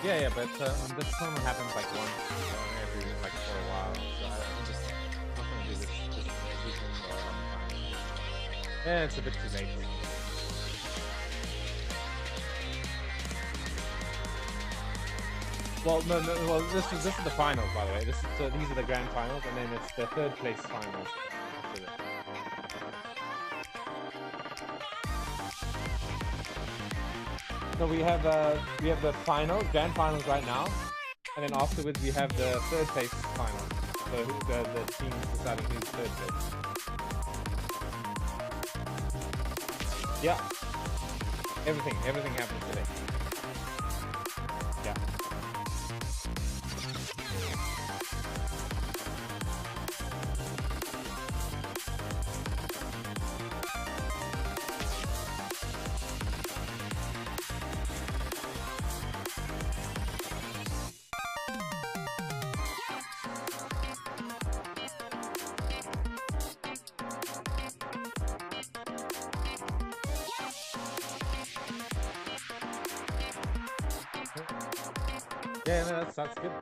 Yeah, but this tournament happens like once every like for a while, so I'm just not gonna do this season for a long time. Yeah, it's a bit too late. Well, no. Well, this is the finals, by the way. So these are the grand finals, and then it's the third place finals after this. So we have the finals, grand finals right now, and then afterwards we have the third place final. So the team deciding who's third place. Yeah. Everything happens today. Yeah. Yeah, no, that's good.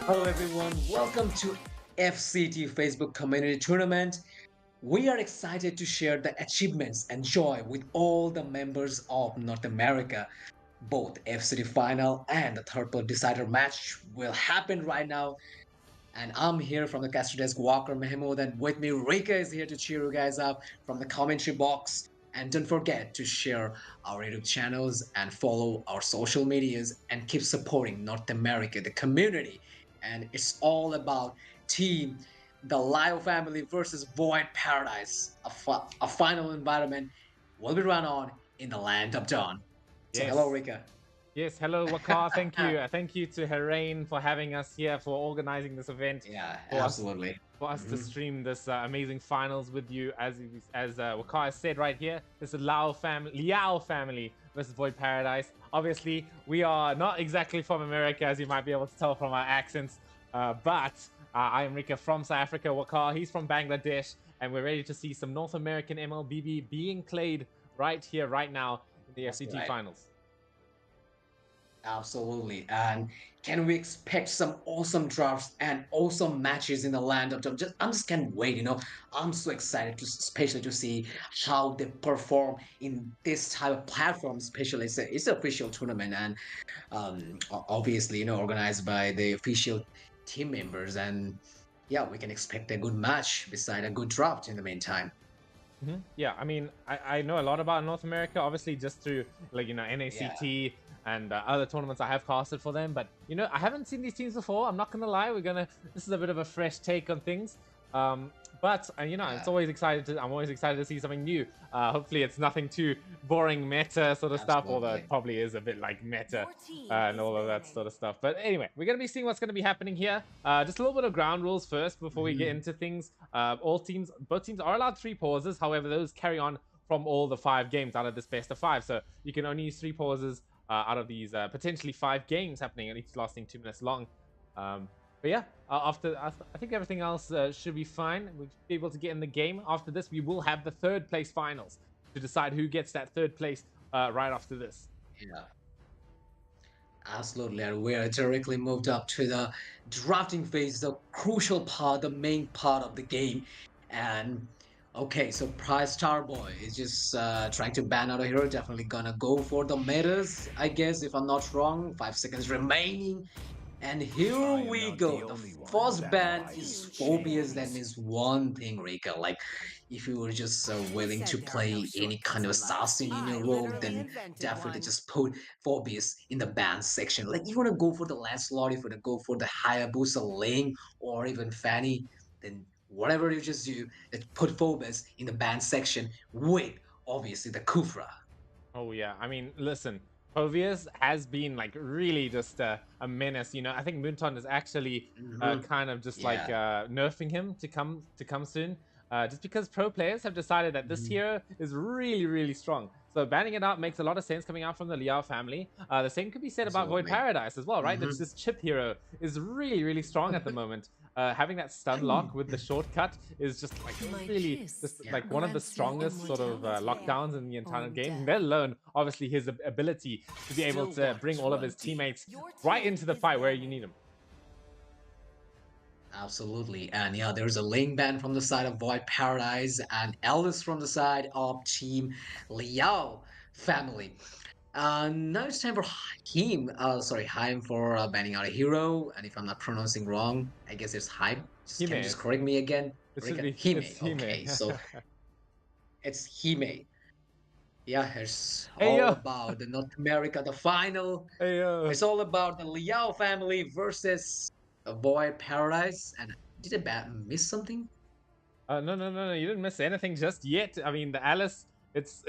Hello everyone, welcome to FCT Facebook Community Tournament. We are excited to share the achievements and joy with all the members of North America. Both FCT final and the third place decider match will happen right now. And I'm here from the caster desk, Walker Mahmoud, and with me, Rika is here to cheer you guys up from the commentary box. And don't forget to share our YouTube channels and follow our social medias and keep supporting North America, the community. And it's all about team, the Lio family versus Void Paradise, a final environment will be run on in the land of Dawn. So hello, Yes. Rika. Yes, hello Wakar, thank you. Thank you to Herain for having us here, for organizing this event, Yeah, for us absolutely. for us to stream this amazing finals with you. As Wakar said right here, this is Liao family versus Void Paradise. Obviously, we are not exactly from America, as you might be able to tell from our accents, but I am Rika from South Africa. Wakar, he's from Bangladesh, and we're ready to see some North American MLBB being played right here, right now in the That's FCT right. finals. Absolutely. And can we expect some awesome drafts and awesome matches in the land of Dom? I'm just can't wait. I'm so excited to, especially to see how they perform in this type of platform. Especially, it's an official tournament, and obviously, organized by the official team members. And yeah, we can expect a good match beside a good draft in the meantime. Yeah, I mean, I know a lot about North America, obviously just through like Yeah. NACT and other tournaments I have casted for them. But I haven't seen these teams before. I'm not gonna lie. This is a bit of a fresh take on things. But you know, it's Yeah, always excited to. I'm always excited to see something new. Hopefully, it's nothing too boring meta sort of stuff, although it absolutely. probably is a bit like meta Your team and is all of that banning. sort of stuff. But anyway, we're gonna be seeing what's gonna be happening here. Just a little bit of ground rules first before we get Mhm. into things. Both teams are allowed 3 pauses. However, those carry on from all the 5 games out of this best of 5. So you can only use 3 pauses out of these potentially 5 games happening, at each lasting 2 minutes long. But yeah, I think everything else should be fine. We'll be able to get in the game. After this, we will have the third place finals to decide who gets that third place right after this. Yeah, absolutely. And we are directly moved up to the drafting phase, the crucial part, the main part of the game. And okay, so Prize Starboy is just trying to ban out a hero. Definitely gonna go for the metas, I guess, if I'm not wrong. 5 seconds remaining. And here I am we not go. the The only one first that ban rises is to phobias. That chains. means one thing, Rika. Like, if you were just Who willing to said there are no play any kind shortcuts of in life? assassin in I your role, literally then invented definitely one. just put phobias in the ban section. Like, you want to go for the Lancelot, if you want to go for the Hayabusa Ling, or even Fanny, then whatever you just do, put phobias in the ban section with obviously the Kufra. Oh yeah, I mean, listen, Povius has been like really just a menace. You know, I think Moonton is actually Mhm. kind of just like Yeah. nerfing him to come soon. Just because pro players have decided that this Mhm. hero is really strong. So banning it out makes a lot of sense coming out from the Liao family. The same could be said about Void Absolutely. Paradise as well, right? That's Mhm. this chip hero is really strong at the moment. Having that stun lock with the shortcut is just like My really kiss just Yeah. like one of the grants you strongest sort of immortality lockdowns in the entire or game, death. let alone obviously his ability to be able Still to bring waters all of run his deep. teammates Your right team into the is fight where you banning. need them. Absolutely. And yeah, there's a Ling Ban from the side of Void Paradise and Alice from the side of Team Liao family. Now it's time for Haim. Sorry, Haim for banning out a hero. And if I'm not pronouncing wrong, I guess it's Haim. Just, can you Hime, just correct me again? it should Rika? be Hime. it's Hime. Okay, so it's Hime. Yeah, it's Hey all yo, about the North America, the final. hey yo. It's all about the Liao family versus Void Paradise. And did I miss something? No, you didn't miss anything just yet. I mean, the Alice, it's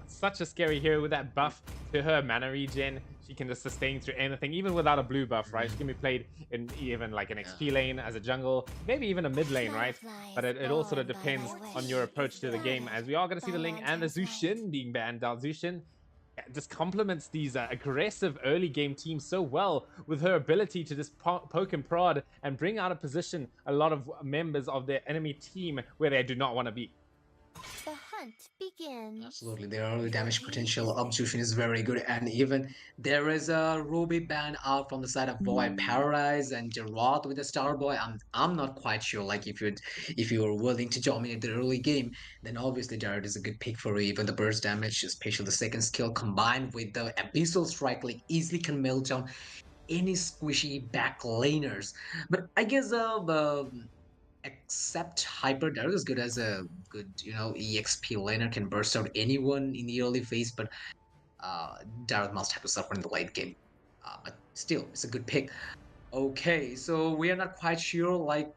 such a scary hero with that buff to her mana regen. She can just sustain through anything, even without a blue buff, right? She can be played in even like an Yeah. XP lane as a jungle, maybe even a mid lane, right? But it all sort of depends on your approach to the game, as we are going to see the Ling and the Zushin being banned out. Zushin just complements these aggressive early game teams so well with her ability to just poke and prod and bring out of position a lot of members of their enemy team where they do not want to be. The hunt begins. Absolutely, the early Your damage team potential is of banning. Jushin is very good, and even there is a Ruby ban out from the side of Void Paradise and Gerard with the Starboy. I'm not quite sure. Like if you were willing to dominate the early game, then obviously Jared is a good pick for you. Even the burst damage, especially the second skill combined with the Abyssal Strike, like easily can melt down any squishy back laners. But I guess except Hyper, they're as good as a good, EXP laner can burst out anyone in the early phase, but Dareth must have to suffer in the late game. But still, it's a good pick. Okay, so we are not quite sure, like,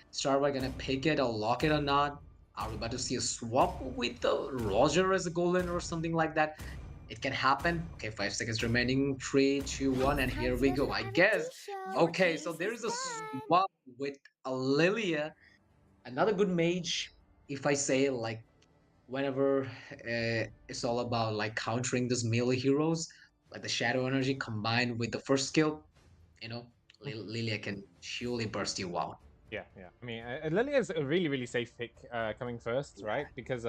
Starbuck gonna pick it or lock it or not. Are we about to see a swap with Roger as a golden or something like that? It can happen. Okay, 5 seconds remaining. 3, 2, 1, and Time here to we go to go. the I MLBB guess. show. Your Okay, team so there is a is banning. swap with a Lilia, another good mage. If I say like whenever it's all about like countering those melee heroes, like the shadow energy combined with the first skill, you know, Lilia can surely burst you out. Yeah. I mean, Lily is a really safe pick coming first, Yeah. right? Because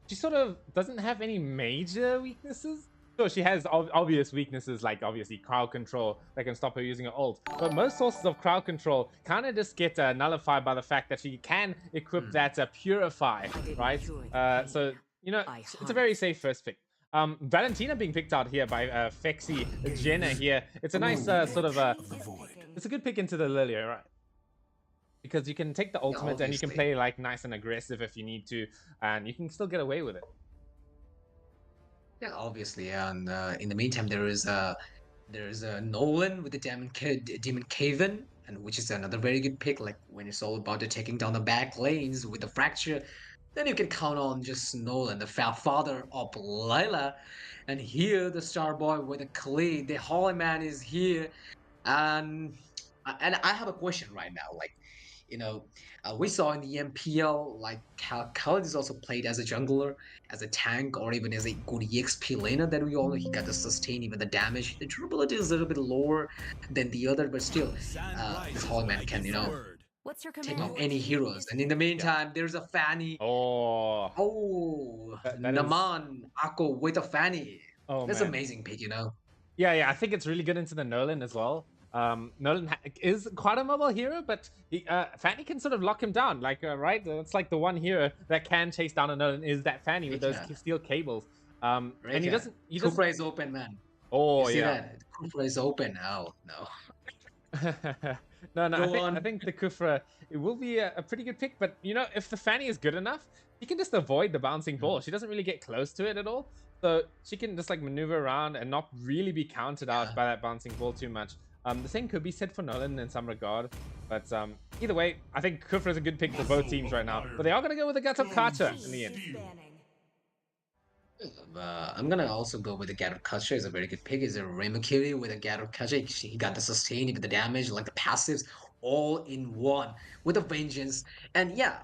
she sort of doesn't have any major weaknesses. Sure, she has obvious weaknesses like obviously crowd control that can stop her using her ult. But most sources of crowd control kind of just get nullified by the fact that she can equip Hmm. that purify, I didn't right? cure the So pain. you know, I it's a very hunt. safe first pick. Valentina being picked out here by Fexy Jenna here. It's a nice sort of Of the void. it's a good pick into the Lilia, right? Because you can take the Yeah, ultimate and you can obviously. play like nice and aggressive if you need to, and you can still get away with it. Yeah, obviously. And in the meantime, there is a Nolan with the Demon Caven, and which is another very good pick. Like when it's all about the taking down the back lanes with the fracture, then you can count on just Nolan, the father of Layla. And here, the star boy with the Khalid, the Holy Man is here. And and I have a question right now. Like, you know, we saw in the MPL, like Khalid is also played as a jungler, as a tank, or even as a good EXP laner that we all know he got the sustain, even the damage. The durability is a little bit lower than the other, but still, this Holy Man can, What's your take command? off any heroes. And in the meantime, there's a Fanny. Oh, Oh, that is. Naman Ako with a Fanny. Oh That's man. amazing pick, Yeah, I think it's really good into the Nolan as well. Nolan is quite a mobile hero, but Fanny can sort of lock him down. Like, right? It's like the one hero that can chase down a Nolan is that Fanny with those steel cables. And he doesn't. Kufra is open, man. Oh, you see yeah. that? Kufra is open. Oh, no. I think the Kufra, it will be a pretty good pick, but if the Fanny is good enough, she can just avoid the bouncing ball. She doesn't really get close to it at all, so she can just like maneuver around and not really be counted out by that bouncing ball too much. The same could be said for Nolan in some regard, but either way, I think Kufra is a good pick for both teams right now, but they are going to go with the Gato Kacha in the end. I'm gonna also go with the Gato Kacha. Is a very good pick. Is a Remakiri with a Gato Kacha. He got the sustain, even the damage, like the passives, all in one with a vengeance. And yeah,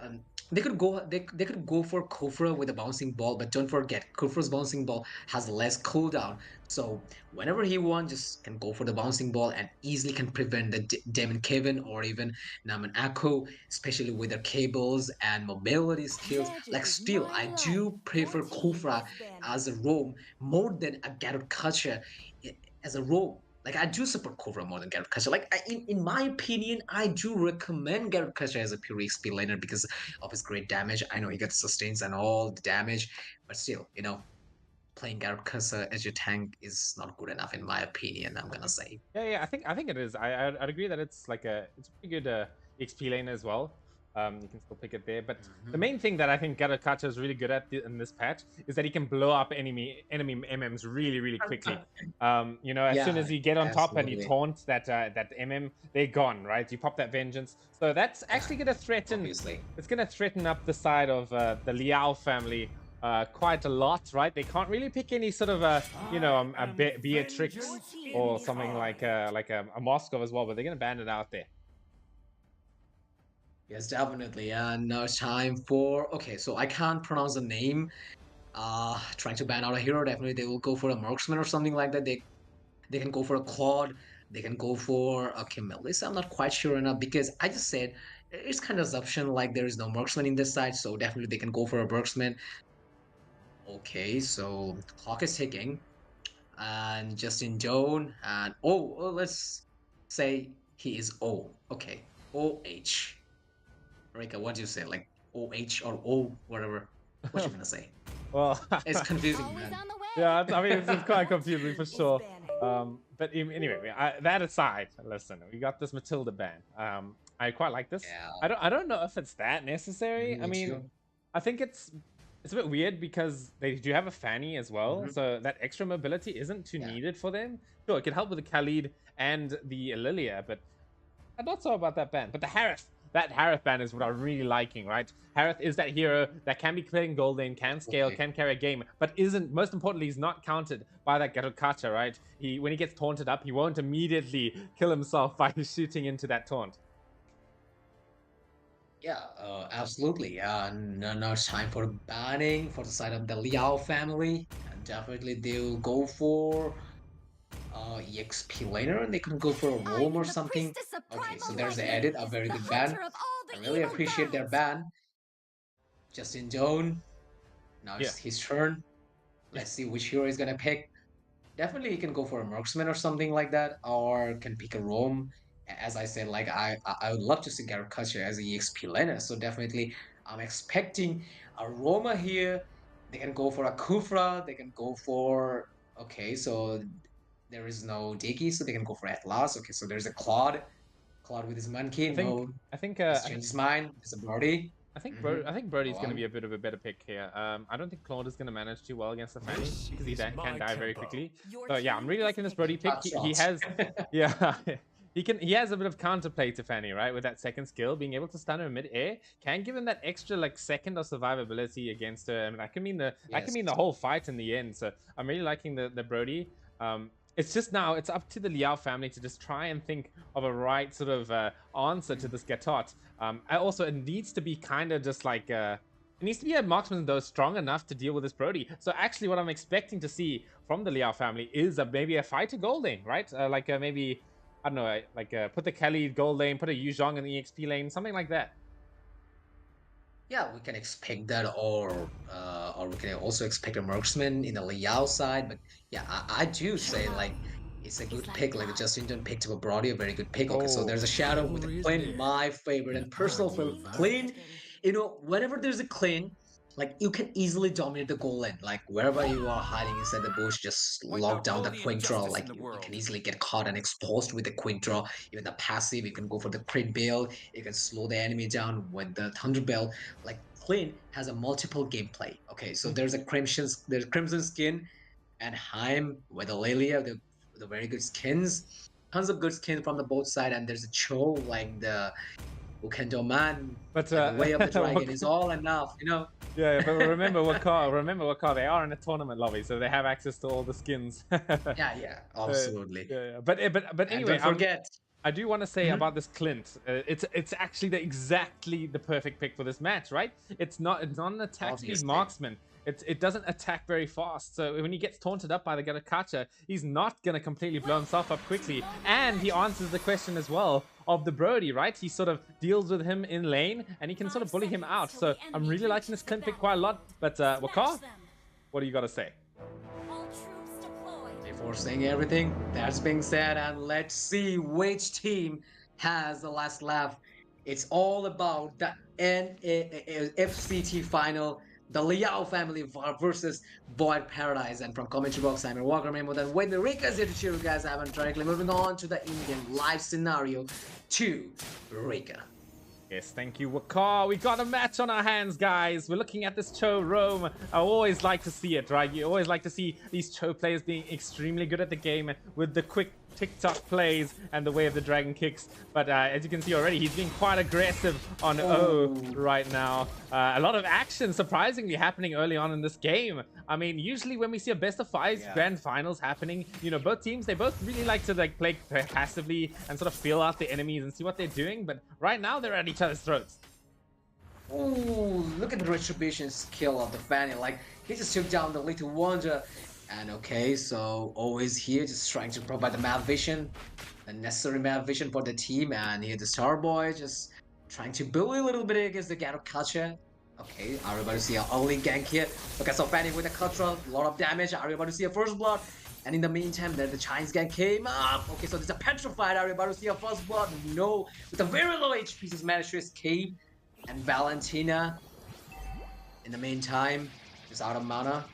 they could go. They could go for Kufra with a bouncing ball, but don't forget, Kufra's bouncing ball has less cooldown. So whenever he wants, just can go for the bouncing ball and easily can prevent the Demon Kevin or even Naman Ako, especially with their cables and mobility skills. Like still, I do prefer Kufra as a roam more than a Garrett Kacha as a roam. Like I do support Kufra more than Garrett Kacha. Like in my opinion, I do recommend Garrett Kacha as a pure XP laner because of his great damage. I know he gets sustains and all the damage, but still, playing Garrett Kacha as your tank is not good enough in my opinion. I'm gonna say. Yeah, I think it is. I'd agree that it's a pretty good XP lane as well. You can still pick it there, but the main thing that I think Gato Kacha is really good at in this patch is that he can blow up enemy MMs really quickly. As soon as you get on top and you taunt that MM, they're gone, right? You pop that vengeance, so that's actually going to threaten. Obviously. It's going to threaten up the side of the Liao family quite a lot, right? They can't really pick any sort of a Beatrix or something like a Moscow as well, but they're going to ban it out there. Yes, definitely. And now it's time for so I can't pronounce the name. Trying to ban out a hero, definitely they will go for a marksman or something like that. They can go for a Claude, they can go for a Melissa. I'm not quite sure enough because I just said it's kind of assumption like there is no marksman in this side, so definitely they can go for a marksman. Okay, so clock is ticking. And Justin Joan and let's say he is O. Okay. OH. Rika, what do you say? Like OH or O, whatever. What you gonna say? Well, it's confusing, Always man. on the way. Yeah, I mean it's quite confusing for sure. But anyway, that aside, listen, we got this Matilda ban. I quite like this. Yeah. I don't know if it's that necessary. I mean, too. I think it's a bit weird because they do have a Fanny as well, so that extra mobility isn't too needed for them. Sure, it can help with the Khalid and the Lilia, but I'm not so about that ban. But the Harith. That Harith ban is what I'm really liking, right? Harith is that hero that can be playing gold lane, can scale, can carry a game, but most importantly, he's not counted by that Gato Kacha, right? When he gets taunted up, he won't immediately kill himself by shooting into that taunt. Yeah, absolutely. Now it's time for banning for the side of the Liao family. And definitely they'll go for EXP laner and they can go for a roam or something. Okay, so there's the edit, a very good ban. I really appreciate their ban. Justin Joan. Now it's his turn. Let's see which hero he's gonna pick. Definitely he can go for a marksman or something like that, or can pick a roam. As I said, like I would love to see Garrett Kacha as a EXP laner. So definitely I'm expecting a Roma here. They can go for a Kufra, they can go for so there is no Diki, so they can go for Atlas. Okay, so there's a Claude with his monkey. I think he's changed his mind. There's a Brody. I think Brody's going to be a bit of a better pick here. I don't think Claude is going to manage too well against the Fanny because he can die very quickly. So yeah, I'm really liking this Brody pick. He has He has a bit of counterplay to Fanny, right? With that second skill, being able to stun her mid-air can give him that extra like second of survivability against her. I mean, that can mean the whole fight in the end. So I'm really liking the Brody. It's just now it's up to the Liao family to just try and think of a right sort of answer to this Gatot. Also, it needs to be kind of just like it needs to be a marksman though strong enough to deal with this Brody. So actually, what I'm expecting to see from the Liao family is maybe a fight to gold lane, right? Maybe. I don't know, put the Kelly gold lane, put a Yu Zhong in the EXP lane, something like that. Yeah, we can expect that, or we can also expect a marksman in the Liao side. But yeah, I do say like it's a good pick. Like the Justin picked up a Brody, a very good pick. Okay, so there's a shadow with a clean, my favorite and personal favorite clean. You know, whenever there's a clean, like you can easily dominate the goal lane. Like wherever you are hiding inside the bush, just lock down the quick draw. Like you can easily get caught and exposed with the quick draw. Even the passive, you can go for the crit build. You can slow the enemy down with the thunder bell. Like Clean has a multiple gameplay. Okay, so there's Crimson Skin and Heim with the Lilia, the very good skins. Tons of good skins from the both side, and there's a Cho like the Ukendo Man, But like the way of the dragon is all enough, you know. yeah, but remember what car they are in a tournament lobby, so they have access to all the skins. Yeah, absolutely. Yeah. But And anyway, don't forget, I do want to say about this Clint. It's actually exactly the perfect pick for this match, right? It's not an attack speed obviously. marksman. It doesn't attack very fast, so when he gets taunted up by the Gatakacha, he's not gonna completely blow himself up quickly. And he answers the question as well of the Brody, right? He sort of deals with him in lane, and he can sort of bully him out. So I'm really liking this Clint pick quite a lot. But Wakar, what do you got to say? Before saying everything that's being said, and let's see which team has the last laugh. It's all about the FCT final, the Liao family versus Void Paradise. And from commentary box, I'm Walker. Remember that when the Rika is here to cheer you guys out, and directly moving on to the Indian live scenario to Rika. Yes, thank you, Wakar. We got a match on our hands, guys. We're looking at this Cho Rome. I always like to see it, right? You always like to see these Cho players being extremely good at the game with the quick TikTok plays and the way of the dragon kicks. But as you can see already, he's being quite aggressive on O right now. A lot of action, surprisingly, happening early on in this game. I mean, usually when we see a best of five grand finals happening, you know, both teams, they both really like to like play passively and sort of feel out the enemies and see what they're doing. But right now, they're at each other's throats. Ooh, look at the retribution skill of the Fanny. Like, he just took down the Little Wonder. And okay, so always here, just trying to provide the map vision, the necessary map vision for the team. And here the Starboy just trying to bully a little bit against the Gatokacha. Okay, are we about to see an early gank here? Okay, so Fanny with the Cutthroat, a lot of damage. Are we about to see a first blood? And in the meantime, the Chinese gank came up. Okay, so there's a Petrified. Are we about to see a first blood? No, with a very low HP, just managed to escape. And Valentina, in the meantime, is out of mana.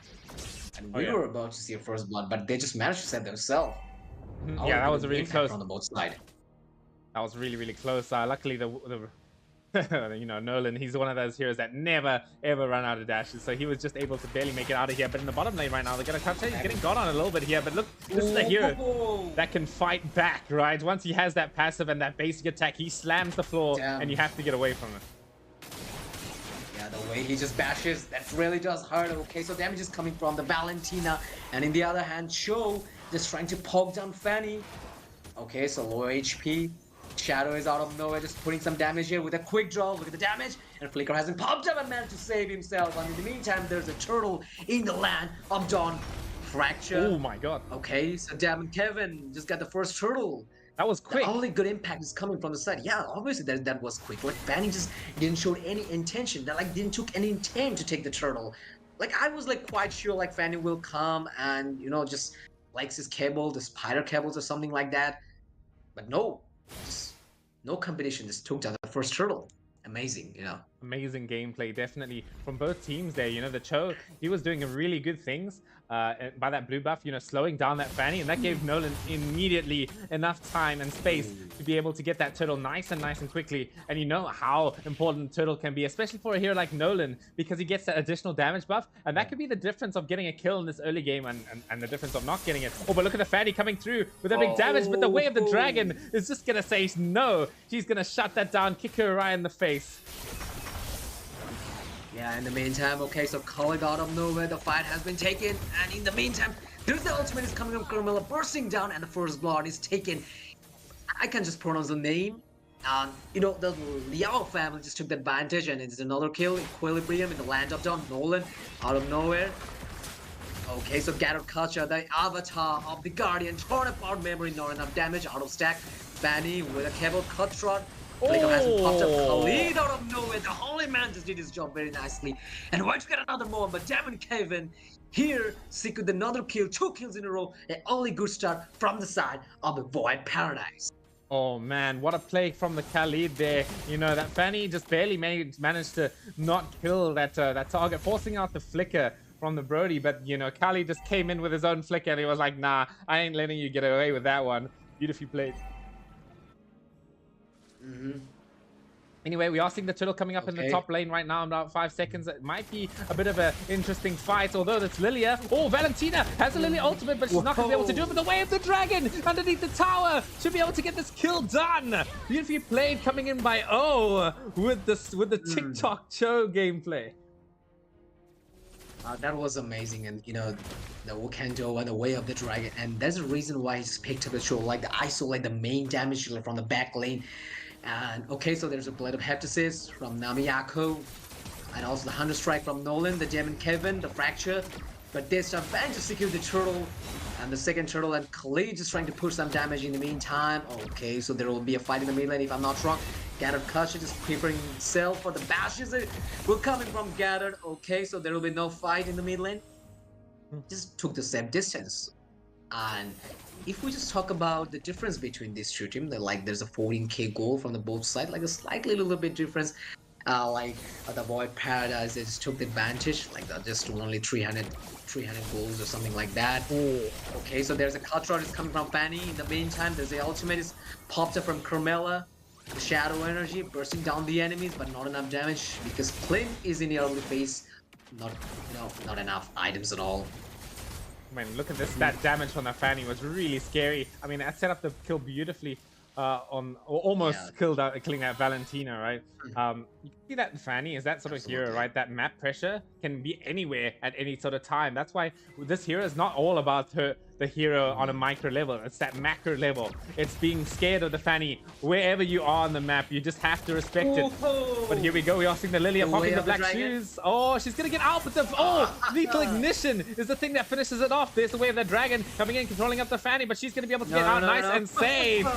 And we were about to see a first blood, but they just managed to save themselves. Yeah, that was really close on the both side. That was really close. Luckily, the you know, Nolan, he's one of those heroes that never ever run out of dashes, so he was just able to barely make it out of here. But in the bottom lane right now, they're gonna cut. He's getting got on a little bit here, but look, this is a hero that can fight back, right? Once he has that passive and that basic attack, he slams the floor, and you have to get away from it. The way he just bashes, that really does hurt. Okay, so damage is coming from the Valentina, and in the other hand, Cho just trying to poke down Fanny. Okay, so low HP. Shadow is out of nowhere, just putting some damage here with a quick draw. Look at the damage, and Flicker hasn't popped up and managed to save himself. And in the meantime, there's a turtle in the land of Dawn Fracture. Oh my god. Okay, so damn, Kevin just got the first turtle. That was quick. The only good impact is coming from the side. Yeah, obviously that was quick. Like Fanny just didn't show any intention. That like didn't took any intent to take the turtle. Like I was like quite sure like Fanny will come and you know just likes his cable, the spider cables or something like that. But no, just no combination. Just took down the first turtle. Amazing, you know. Amazing gameplay, definitely from both teams there. You know, the Cho, he was doing really good things by that blue buff, you know, slowing down that Fanny, and that gave Nolan immediately enough time and space to be able to get that turtle nice and quickly. And you know how important turtle can be, especially for a hero like Nolan, because he gets that additional damage buff, and that could be the difference of getting a kill in this early game and the difference of not getting it. Oh, but look at the Fanny coming through with a big damage, but the Way of the Dragon is just gonna say no. She's gonna shut that down, kick her right in the face. Yeah, in the meantime, okay, so calling out of nowhere, the fight has been taken, and in the meantime, there's the ultimate is coming from Carmilla, bursting down, and the first blood is taken. I can just pronounce the name. You know, the Liao family just took the advantage, and it's another kill, Equilibrium in the land of Don Nolan, out of nowhere. Okay, so Garrett Kacha, the avatar of the Guardian, torn apart memory, not enough damage, out of stack. Fanny with a cable cut shot. Flicker hasn't popped up. Khalid out of nowhere. The Holy Man just did his job very nicely. And why to get another more? But Damon Kevin here secured another kill. 2 kills in a row. An only good start from the side of the Void Paradise. Oh man, what a play from the Khalid there. You know, that Fanny just barely managed to not kill that target, forcing out the flicker from the Brody. But, you know, Khalid just came in with his own flicker and he was like, nah, I ain't letting you get away with that one. Beautifully played. Anyway, we are seeing the turtle coming up in the top lane right now in about 5 seconds. It might be a bit of an interesting fight, although that's Lilia. Oh, Valentina has a Lilia ultimate, but she's not going to be able to do it. But the Way of the Dragon underneath the tower should be able to get this kill done. Beautifully played, coming in by O with the TikTok Cho gameplay. That was amazing, and you know, the Wakando and the Way of the Dragon, and there's a reason why he's picked up the show, like the ISO, like the main damage dealer from the back lane. And okay, so there's a Blade of Heptasis from Namiyako, and also the Hunter Strike from Nolan, the Gem and Kevin, the Fracture. But this time, Van just secured the turtle, and the second turtle, and Khalid just trying to push some damage in the meantime. Okay, so there will be a fight in the mid lane if I'm not wrong. Gathered Kasha just preparing himself for the bashes. Will coming from Gathered. Okay, so there will be no fight in the mid lane. Just took the same distance. And if we just talk about the difference between these two teams, like there's a 14k goal from the both sides, like a slightly little bit difference. The Void Paradise, they just took the advantage, like just only 300 goals or something like that. Okay, so there's a cut shot is coming from Fanny. In the meantime, there's the ultimate is popped up from Carmella. The Shadow Energy bursting down the enemies, but not enough damage because Clint is in the early phase. Not enough items at all. I mean, look at this. That damage from the Fanny was really scary. I mean, that set up the kill beautifully almost killing that Valentina, right? You can see that Fanny is that sort of hero, right? That map pressure can be anywhere at any sort of time. That's why this hero is not all about the hero on a micro level. It's that macro level. It's being scared of the Fanny wherever you are on the map. You just have to respect it. But here we go. We are seeing the Lilia popping the black shoes. Oh, she's gonna get out, but lethal ignition is the thing that finishes it off. There's the Way of the Dragon coming in, controlling up the Fanny, but she's gonna be able to get out nice and safe.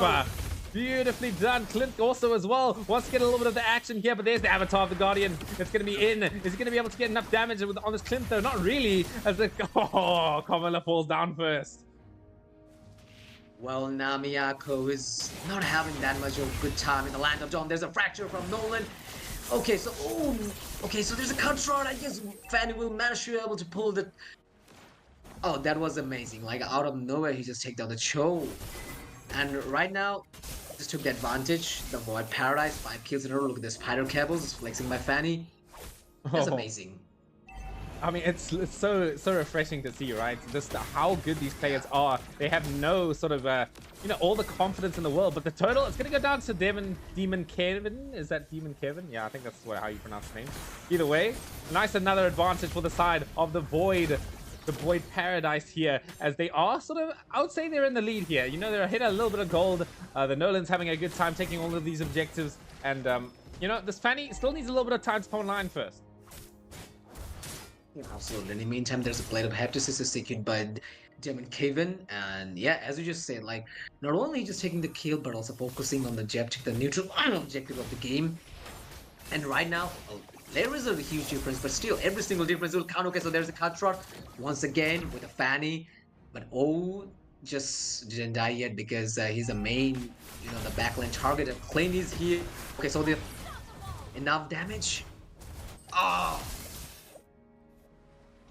Beautifully done. Clint also as well wants to get a little bit of the action here, but there's the avatar of the Guardian. It's going to be in. Is he going to be able to get enough damage on this Clint though? Not really, as the Kamala falls down first. Well, Namiyako is not having that much of a good time in the land of Dawn. There's a fracture from Nolan. Okay, so there's a cut shot. I guess Fanny will manage to be able to pull the. Oh, that was amazing! Like out of nowhere, he just take down the Cho. And right now, just took the advantage. The Void Paradise, 5 kills in a row. Look at the spider cables, it's flexing by Fanny. That's amazing. I mean, it's so refreshing to see, right? Just how good these players are. They have no sort of all the confidence in the world. But the total, it's gonna go down to Demon Kevin. Is that Demon Kevin? Yeah, I think that's how you pronounce the name. Either way, nice another advantage for the side of the Void. The Void Paradise here, as they are sort of, I would say they're in the lead here. You know, they're hit a little bit of gold. The Nolan's having a good time taking all of these objectives. And, you know, this Fanny still needs a little bit of time to come online first. Yeah, absolutely. In the meantime, there's a Blade of Heptasis secured by Demon Kevin. And yeah, as you just said, like, not only just taking the kill, but also focusing on the objective, the neutral objective of the game. And right now, there is a huge difference, but still, every single difference will count. Okay, so there's a cut shot once again with a Fanny, but just didn't die yet because he's the main, the backlane target. And Clint is here. Okay, so the enough damage. Oh,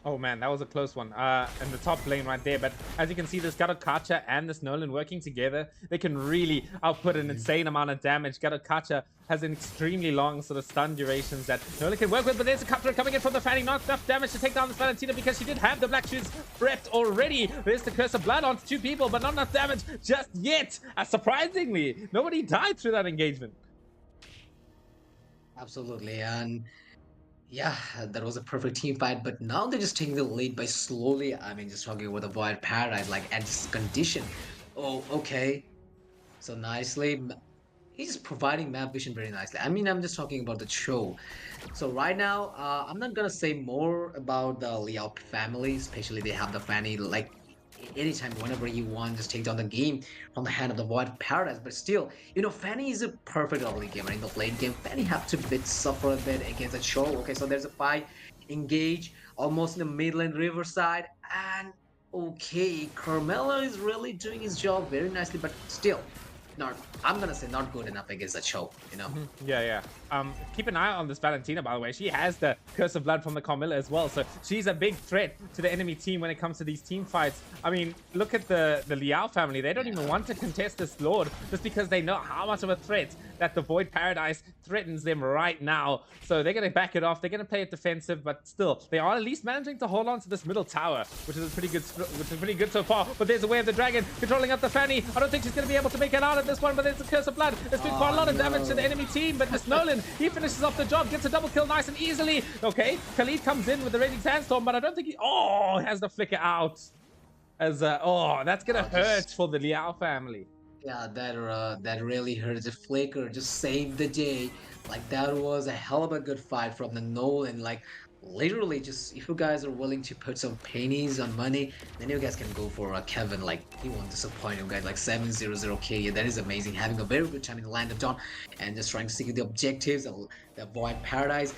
Oh man, that was a close one. In the top lane right there. But as you can see, this Kacha and this Nolan working together, they can really output an insane amount of damage. Kacha has an extremely long sort of stun durations that Nolan can work with. But there's a cutthroat coming in from the Fanny. Not enough damage to take down this Valentina because she did have the Black Shoes prepped already. There's the Curse of Blood onto 2 people, but not enough damage just yet. Surprisingly, nobody died through that engagement. absolutely. And yeah, that was a perfect team fight. But now they're just taking the lead by slowly. I mean, just talking about the Void Paradise, like at this condition. Oh, okay. So nicely. He's providing map vision very nicely. I mean, I'm just talking about the show. So right now, I'm not gonna say more about the Liao family, especially they have the Fanny, like anytime, whenever you want, just take down the game from the hand of the Void Paradise. But still, Fanny is a perfect early gamer. In the late game, Fanny have to suffer a bit against a show. Okay, so there's a fight, engage, almost in the Midland Riverside, and okay, Carmelo is really doing his job very nicely, but still, not, I'm gonna say not good enough against that show. Yeah, yeah. Keep an eye on this Valentina, by the way. She has the Curse of Blood from the Carmilla as well, so she's a big threat to the enemy team when it comes to these team fights. I mean, look at the Liao family. They don't even want to contest this Lord just because they know how much of a threat that the Void Paradise threatens them right now. So they're going to back it off. They're going to play it defensive, but still, they are at least managing to hold on to this middle tower, which is pretty good so far. But there's a Way of the Dragon controlling up the Fanny. I don't think she's going to be able to make it out of this one, but there's a Curse of Blood. It's doing quite a lot of damage to the enemy team, but this Nolan, he finishes off the job, gets a double kill nice and easily. Okay, Khalid comes in with the Raging Sandstorm, but I don't think he has the flicker out. As that's gonna hurt for the Liao family. Yeah, that really hurts. The flicker just saved the day. Like that was a hell of a good fight from the Nolan. Like literally, just if you guys are willing to put some pennies on money, then you guys can go for Kevin. Like he won't disappoint you guys. Like 700k. Yeah, that is amazing. Having a very good time in the Land of Dawn and just trying to secure the objectives, the Void Paradise.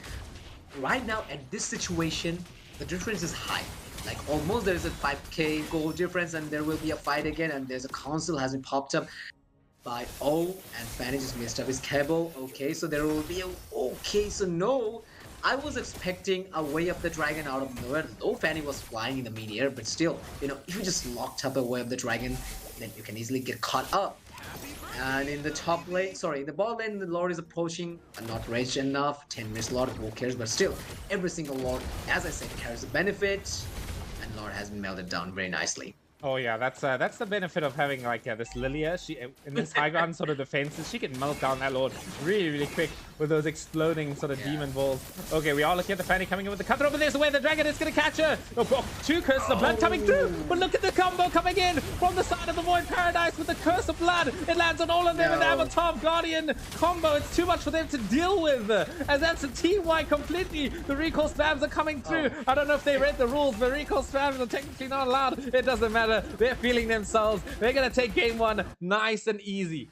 Right now, at this situation, the difference is high. Like almost there is a 5k goal difference, and there will be a fight again, and there's a council has been popped up by O, and Fanny just messed up his cable. Okay, so there will be a so no. I was expecting a Way of the Dragon out of nowhere. Though Fanny was flying in the mid-air, but still, if you just locked up a Way of the Dragon, then you can easily get caught up. And in the top lane, in the bot lane, the Lord is approaching, not rich enough. 10 minutes Lord, who cares? But still, every single Lord, as I said, carries a benefit. And Lord has been melted down very nicely. Oh yeah, that's the benefit of having like this Lilia. She in this high ground sort of defenses, she can melt down that Lord really quick with those exploding sort of demon balls. Okay, we are looking at the Fanny coming in with the cutthroat, but there's the Way the Dragon is gonna catch her. Oh, 2 Curses of Blood coming through, but look at the combo coming in from the side of the Void Paradise with the Curse of Blood. It lands on all of them, and the Avatar Guardian combo. It's too much for them to deal with, as that's a team-wide completely. The recall spams are coming through. I don't know if they read the rules, but recall spams are technically not allowed. It doesn't matter. They're feeling themselves. They're gonna take game 1 nice and easy.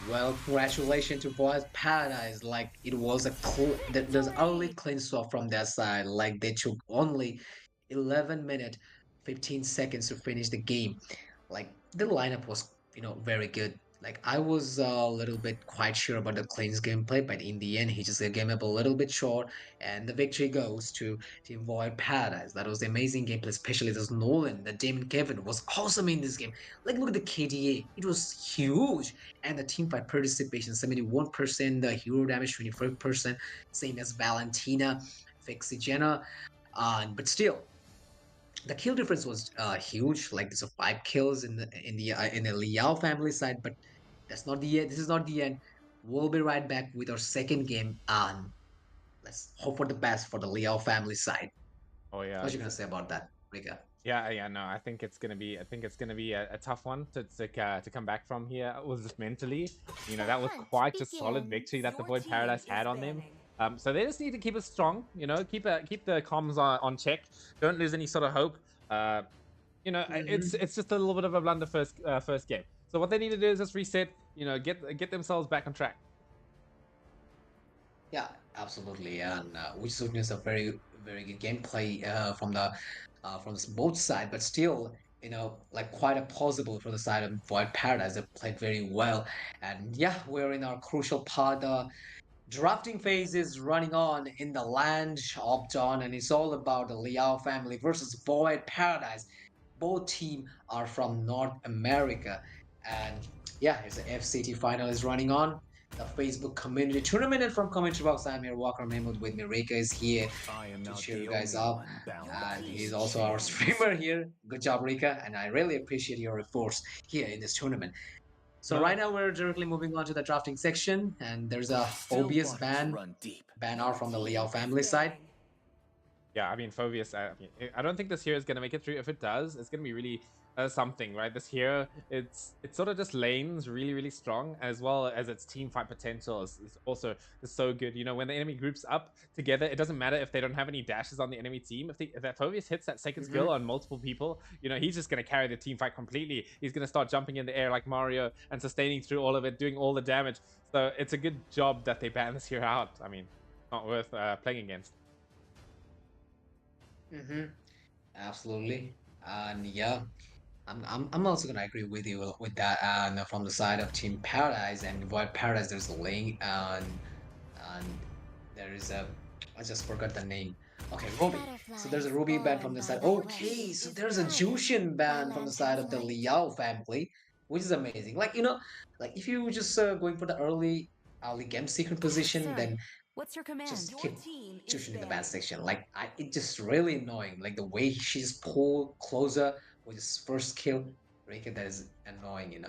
Well, congratulations to Void Paradise. Like it was there's only clean swap from their side. Like they took only 11 minutes 15 seconds to finish the game. Like the lineup was very good. Like I was a little bit quite sure about the Clean's gameplay, but in the end he just came up a little bit short, and the victory goes to Team Void Paradise. That was the amazing gameplay, especially this Nolan, the Damon Kevin was awesome in this game. Like look at the KDA, it was huge, and the team fight participation 71%, the hero damage 24%, same as Valentina, Fixie Jenna, but still the kill difference was huge. Like there's a 5 kills in the Liao family side, but that's not the end. This is not the end. We'll be right back with our second game, and let's hope for the best for the Liao family side. Oh yeah. What you gonna say about that, Rika? Yeah, no, I think it's gonna be a tough one to come back from here. It was just mentally, that was quite a solid victory that the Void Paradise had on them. So they just need to keep it strong, keep the comms on check. Don't lose any sort of hope. It's just a little bit of a blunder first game. So what they need to do is just reset, get themselves back on track. Yeah, absolutely, and which is witnessed a very very good gameplay from both side, but still. Like quite a possible for the side of Void Paradise. They played very well, and yeah, we're in our crucial part. Drafting phase is running on in the land of Dawn, and it's all about the Liao family versus Void Paradise. Both team are from North America, and yeah, it's the FCT final is running on. The Facebook community tournament, and from commentary box, I'm here, Walker Mahmood. With me, Rika is here I am to not cheer the you guys only up, one bound by and he's Peace these also our chains. streamer here. Good job, Rika, and I really appreciate your efforts here in this tournament. So No, right now we're directly moving on to the drafting section, and there's a Still phobias waters run deep. banner from the Liao Keep family side. staring. yeah, I mean, Phobius, I don't think this hero is gonna make it through. If it does, it's gonna be really something, right? This hero, it's sort of just lanes really, really strong, as well as its team fight potential is also is so good. You know, when the enemy groups up together, it doesn't matter if they don't have any dashes on the enemy team. If that Phobius hits that second skill on multiple people, you know, he's just gonna carry the team fight completely. He's gonna start jumping in the air like Mario and sustaining through all of it, doing all the damage. So it's a good job that they ban this hero out. I mean, not worth playing against. Mm-hmm. Absolutely. And yeah, I'm also gonna agree with you with that. And from the side of Team Paradise and Void Paradise, there's a link, and there is a I just forgot the name. Okay, Ruby. So there's a Butterflies Ruby band from born the by side. the Okay, flesh so is there's a guarded Jushin by band from the side lanterns of the light. Liao family, which is amazing. Like like if you just going for the early game secret position, Sir, then what's your command? just Your keep team is Jushin in the band banned. section. Like it's just really annoying. Like the way she's pulled closer with his first kill, Rika, that is annoying.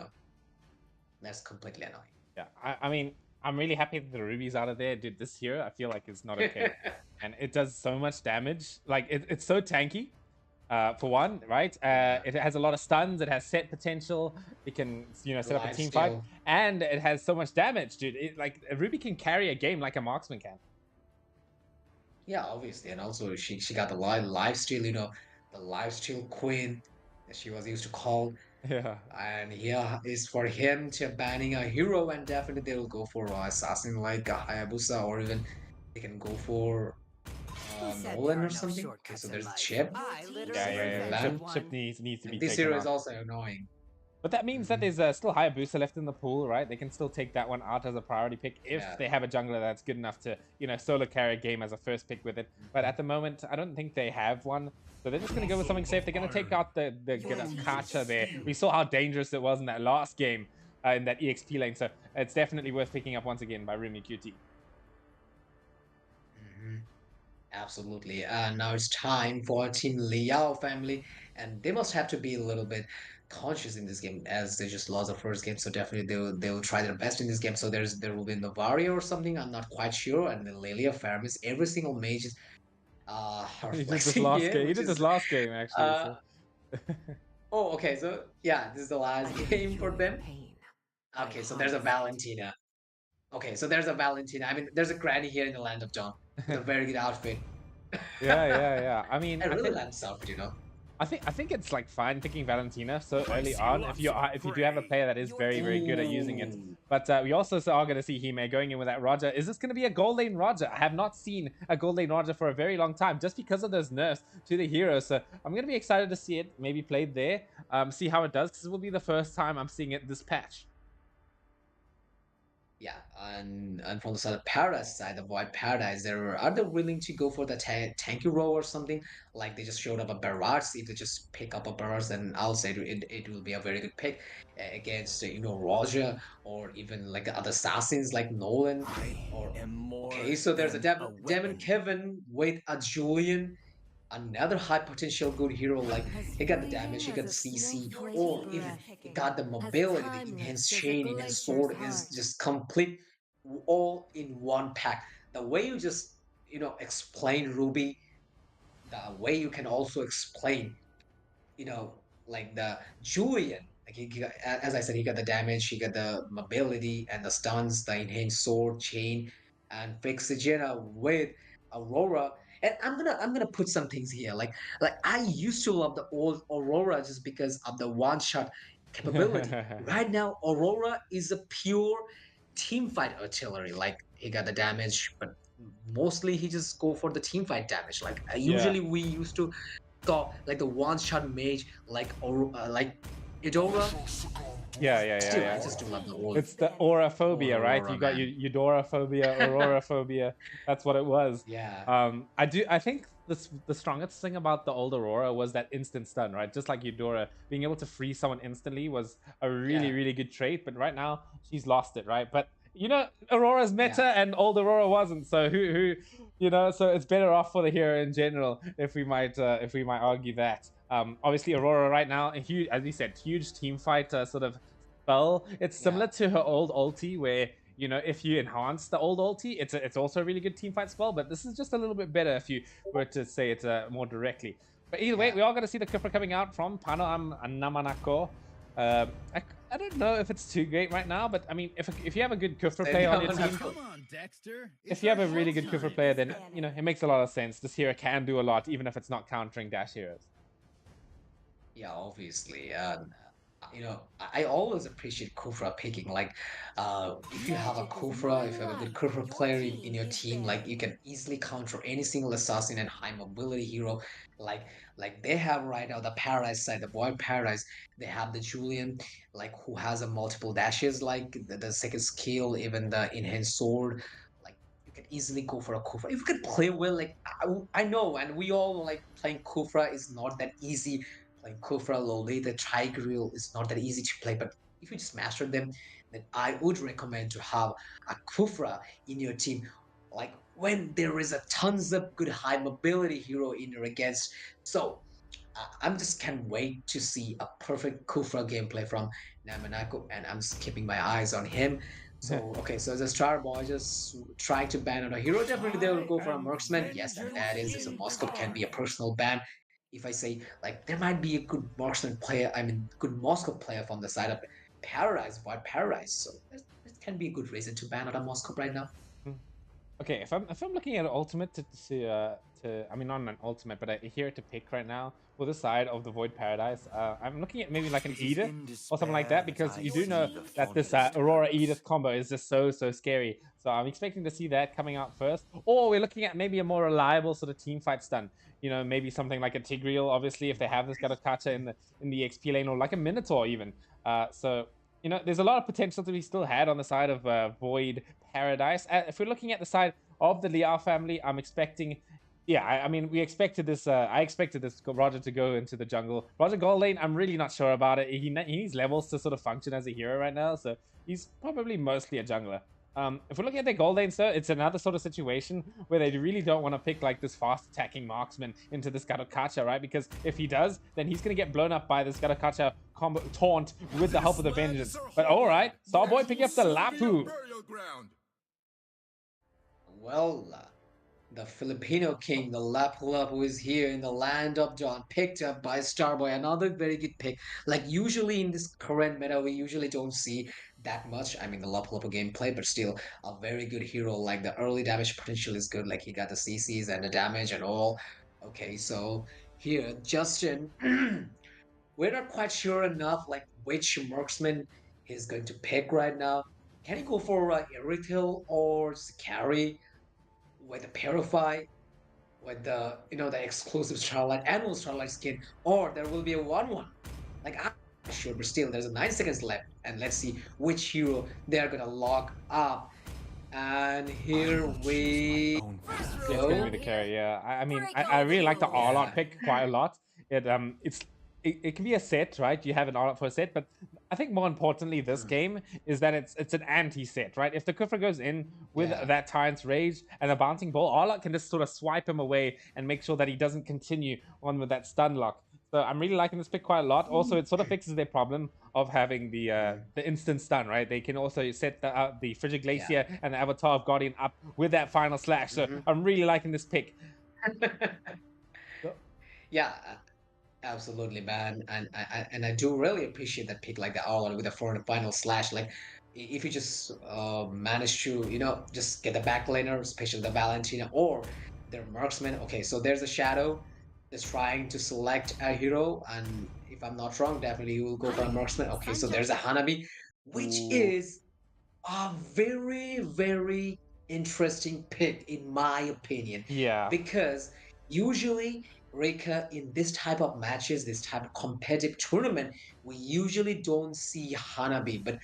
That's completely annoying. Yeah, I mean, I'm really happy that the Ruby's out of there, dude. This hero, I feel like it's not okay, and it does so much damage. Like it's so tanky. For one, right? Yeah, It has a lot of stuns. It has set potential. It can, you know, set up a life team fight, steal. and it has so much damage, dude. Like Ruby can carry a game like a marksman can. Yeah, obviously, and also she got the life steal. The life steal queen that she was used to call. Yeah. And yeah, is for him to banning a hero, and definitely they will go for assassin like a Hayabusa, or even they can go for Who said there Nolan are or no something. Okay, shortcuts so in there's life? Chip. I Your literally Yeah, team yeah, is yeah. Invented invented Chip, ban. Chip one. needs to be And this taken hero is out. also annoying. But that means that Mhm. there's still Hayabusa left in the pool, right? They can still take that one out as a priority pick if Yeah. they have a jungler that's good enough to, you know, solo carry a game as a first pick with it. But at the moment, I don't think they have one. So they're just going to go with something safe. They're going to take out the Kacha there. We saw how dangerous it was in that last game in that EXP lane. So it's definitely worth picking up once again by Rumi QT. Mhm. Absolutely. Now it's time for Team Liao family, and they must have to be a little bit conscious in this game as they just lost the first game. So definitely they will try their best in this game. So there will be Novaria or something. I'm not quite sure. And then Lilia, Faramis, every single mage is are He did this flexing last here, game. He which did is this last game, actually. uh So. oh, okay. So yeah, this is the I last can game feel for your them. pain. Okay, so there's a harvest it. Valentina. Okay, so there's a Valentina. I mean, there's a granny here in the land of Dawn with a very good outfit. Yeah. I mean, I really like this outfit. I think it's like fine picking Valentina so I early see on lots if you do have a prey. player that is Your very, team very good at using it. Ooh. But we also are going to see Hime going in with that Roger. Is this going to be a gold lane Roger? I have not seen a gold lane Roger for a very long time just because of those nerfs to the hero. So I'm going to be excited to see it maybe played there, see how it does, because it will be the first time I'm seeing it this patch. Yeah, and from the side of Paradise side, the Void Paradise, are they willing to go for the tanky role or something? Like they just showed up a barrage. If they just pick up a barrage, then I'll say it will be a very good pick against Roger, or even like other assassins like Nolan. I Or am more okay, so there's a than a Demon weapon. Kevin with a Julian, another high potential good hero. Like As he got the damage, fleeting he got the as a CC, snowflake or even breath. he got the As mobility, the enhanced timeless as a chain, enhanced glacier's sword is heart. just complete, all in one pack. The way you just explain Ruby, the way you can also explain like the Julian. Like as I said, he got the damage, he got the mobility and the stuns, the enhanced sword chain, and Fixigena with Aurora. And I'm gonna put some things here. Like I used to love the old Aurora just because of the one shot capability. Right now, Aurora is a pure team fight artillery. Like he got the damage, but mostly he just go for the team fight damage. Yeah. Usually we used to saw like the one shot mage like Eudora. Still, I Yeah. just don't love the old It's the auraphobia, right? Aurora, You got man. eudoraphobia, auroraphobia. That's what it was. Yeah, I think the strongest thing about the old Aurora was that instant stun, right? Just like Eudora, being able to free someone instantly was a yeah, really good trait. But right now she's lost it, right? But Aurora's yeah. meta and old Aurora wasn't. So so it's better off for the hero in general if we might argue that. Obviously Aurora right now, a huge, as you said, huge team fight sort of spell. It's Yeah. similar to her old ulti where if you enhance the old ulti, it's also a really good team fight spell, but this is just a little bit better if you were to say it more directly. But either way, Yeah. we are going to see the Kufra coming out from Pano Namanako. I don't know if it's too great right now, but I mean, if you have a good Kufra player on your team, Come on, Dexter. if you have a really good Kufra player, then it makes a lot of sense. This hero can do a lot, even if it's not countering dash heroes. Yeah, obviously. I always appreciate Kufra picking. Like, if you have a Kufra, if you have a good Kufra player in your team, like you can easily counter any single assassin and high mobility hero. Like, like they have right now the Paradise side, the Void Paradise. They have the Julian, like who has a multiple dashes, like the second skill, even the enhanced sword. Like you can easily go for a Kufra if you can play well. Like I know, and we all know, like playing Kufra is not that easy. Like Kufra, Lolita, Tigreal is not that easy to play, but if you just master them, then I would recommend to have a Kufra in your team. Like when there is a tons of good high mobility hero in your against. So I'm just can't wait to see a perfect Kufra gameplay from Namanako, and I'm just keeping my eyes on him. So okay, so as a star boy, just trying to ban on a hero, definitely they will go for a marksman. Yes, and that is so Moscow can be a personal ban. If I say like there might be a good marksman player, I mean good Moscow player from the side of Paradise, Void Paradise. So that can be a good reason to ban on a Moscow right now. Okay, if I'm looking at an ultimate I mean not an ultimate, but a hero to pick right now for the side of the Void Paradise, I'm looking at maybe like an Edith or something like that, because you do know that this Aurora Edith combo is just so scary. So I'm expecting to see that coming out first, or we're looking at maybe a more reliable sort of team fight stun. Maybe something like a Tigreal, obviously, if they have this Gattaca in the XP lane, or like a Minotaur even. There's a lot of potential to be still had on the side of Void Paradise. If we're looking at the side of the Liao family, I'm expecting. Yeah, I mean, we expected this. I expected this Roger to go into the jungle. Roger Gold Lane, I'm really not sure about it. He needs levels to sort of function as a hero right now, so he's probably mostly a jungler. If we're looking at the gold lane, sir, it's another sort of situation where they really don't want to pick like this fast attacking marksman into this Gattaca, right? Because if he does, then he's going to get blown up by this Gattaca combo taunt with the help of the vengeance. But all right, Starboy picking up the Lapu. Well, the Filipino king, the Lapu-Lapu, is here in the land of Dawn, picked up by Starboy. Another very good pick. Like usually in this current meta, we usually don't see that much. I mean, the Lapu-Lapu gameplay, but still a very good hero. Like the early damage potential is good. Like he got the CCs and the damage and all. Okay, so here, Justin, we're not quite sure enough like which marksman he's going to pick right now. Can he go for Irithil or Sakari with the Purify? With the the exclusive Starlight annual Starlight skin, or there will be a 1-1. Like I'm not sure, but still there's a 9 seconds left, and let's see which hero they're gonna lock up. And here we It's gonna be go. the carry. Yeah, I mean, I really like the all-out Yeah. pick quite a lot. It can be a set, right? You have an all-out for a set, but I think more importantly, this game is that it's an anti-set, right? If the Kufra goes in with Yeah. that Tyrant's Rage and a bouncing ball, all-out can just sort of swipe him away and make sure that he doesn't continue on with that stun lock. So I'm really liking this pick quite a lot. Also, it sort of fixes their problem of having the instant stun, right? They can also set the Frigid Glacier and the Avatar of Guardian up with that final slash. So I'm really liking this pick. Yeah, absolutely, man. And I do really appreciate that pick, like the all with the forward final slash. Like if you just manage to just get the backlaner, especially the Valentina or their marksman. Okay, so there's a shadow that's trying to select a hero, and if I'm not wrong, definitely you will go for a marksman. Okay, so there's a Hanabi, which Ooh. is a very interesting pick in my opinion, Yeah. because usually Rika, in this type of matches, this type of competitive tournament, we usually don't see Hanabi. But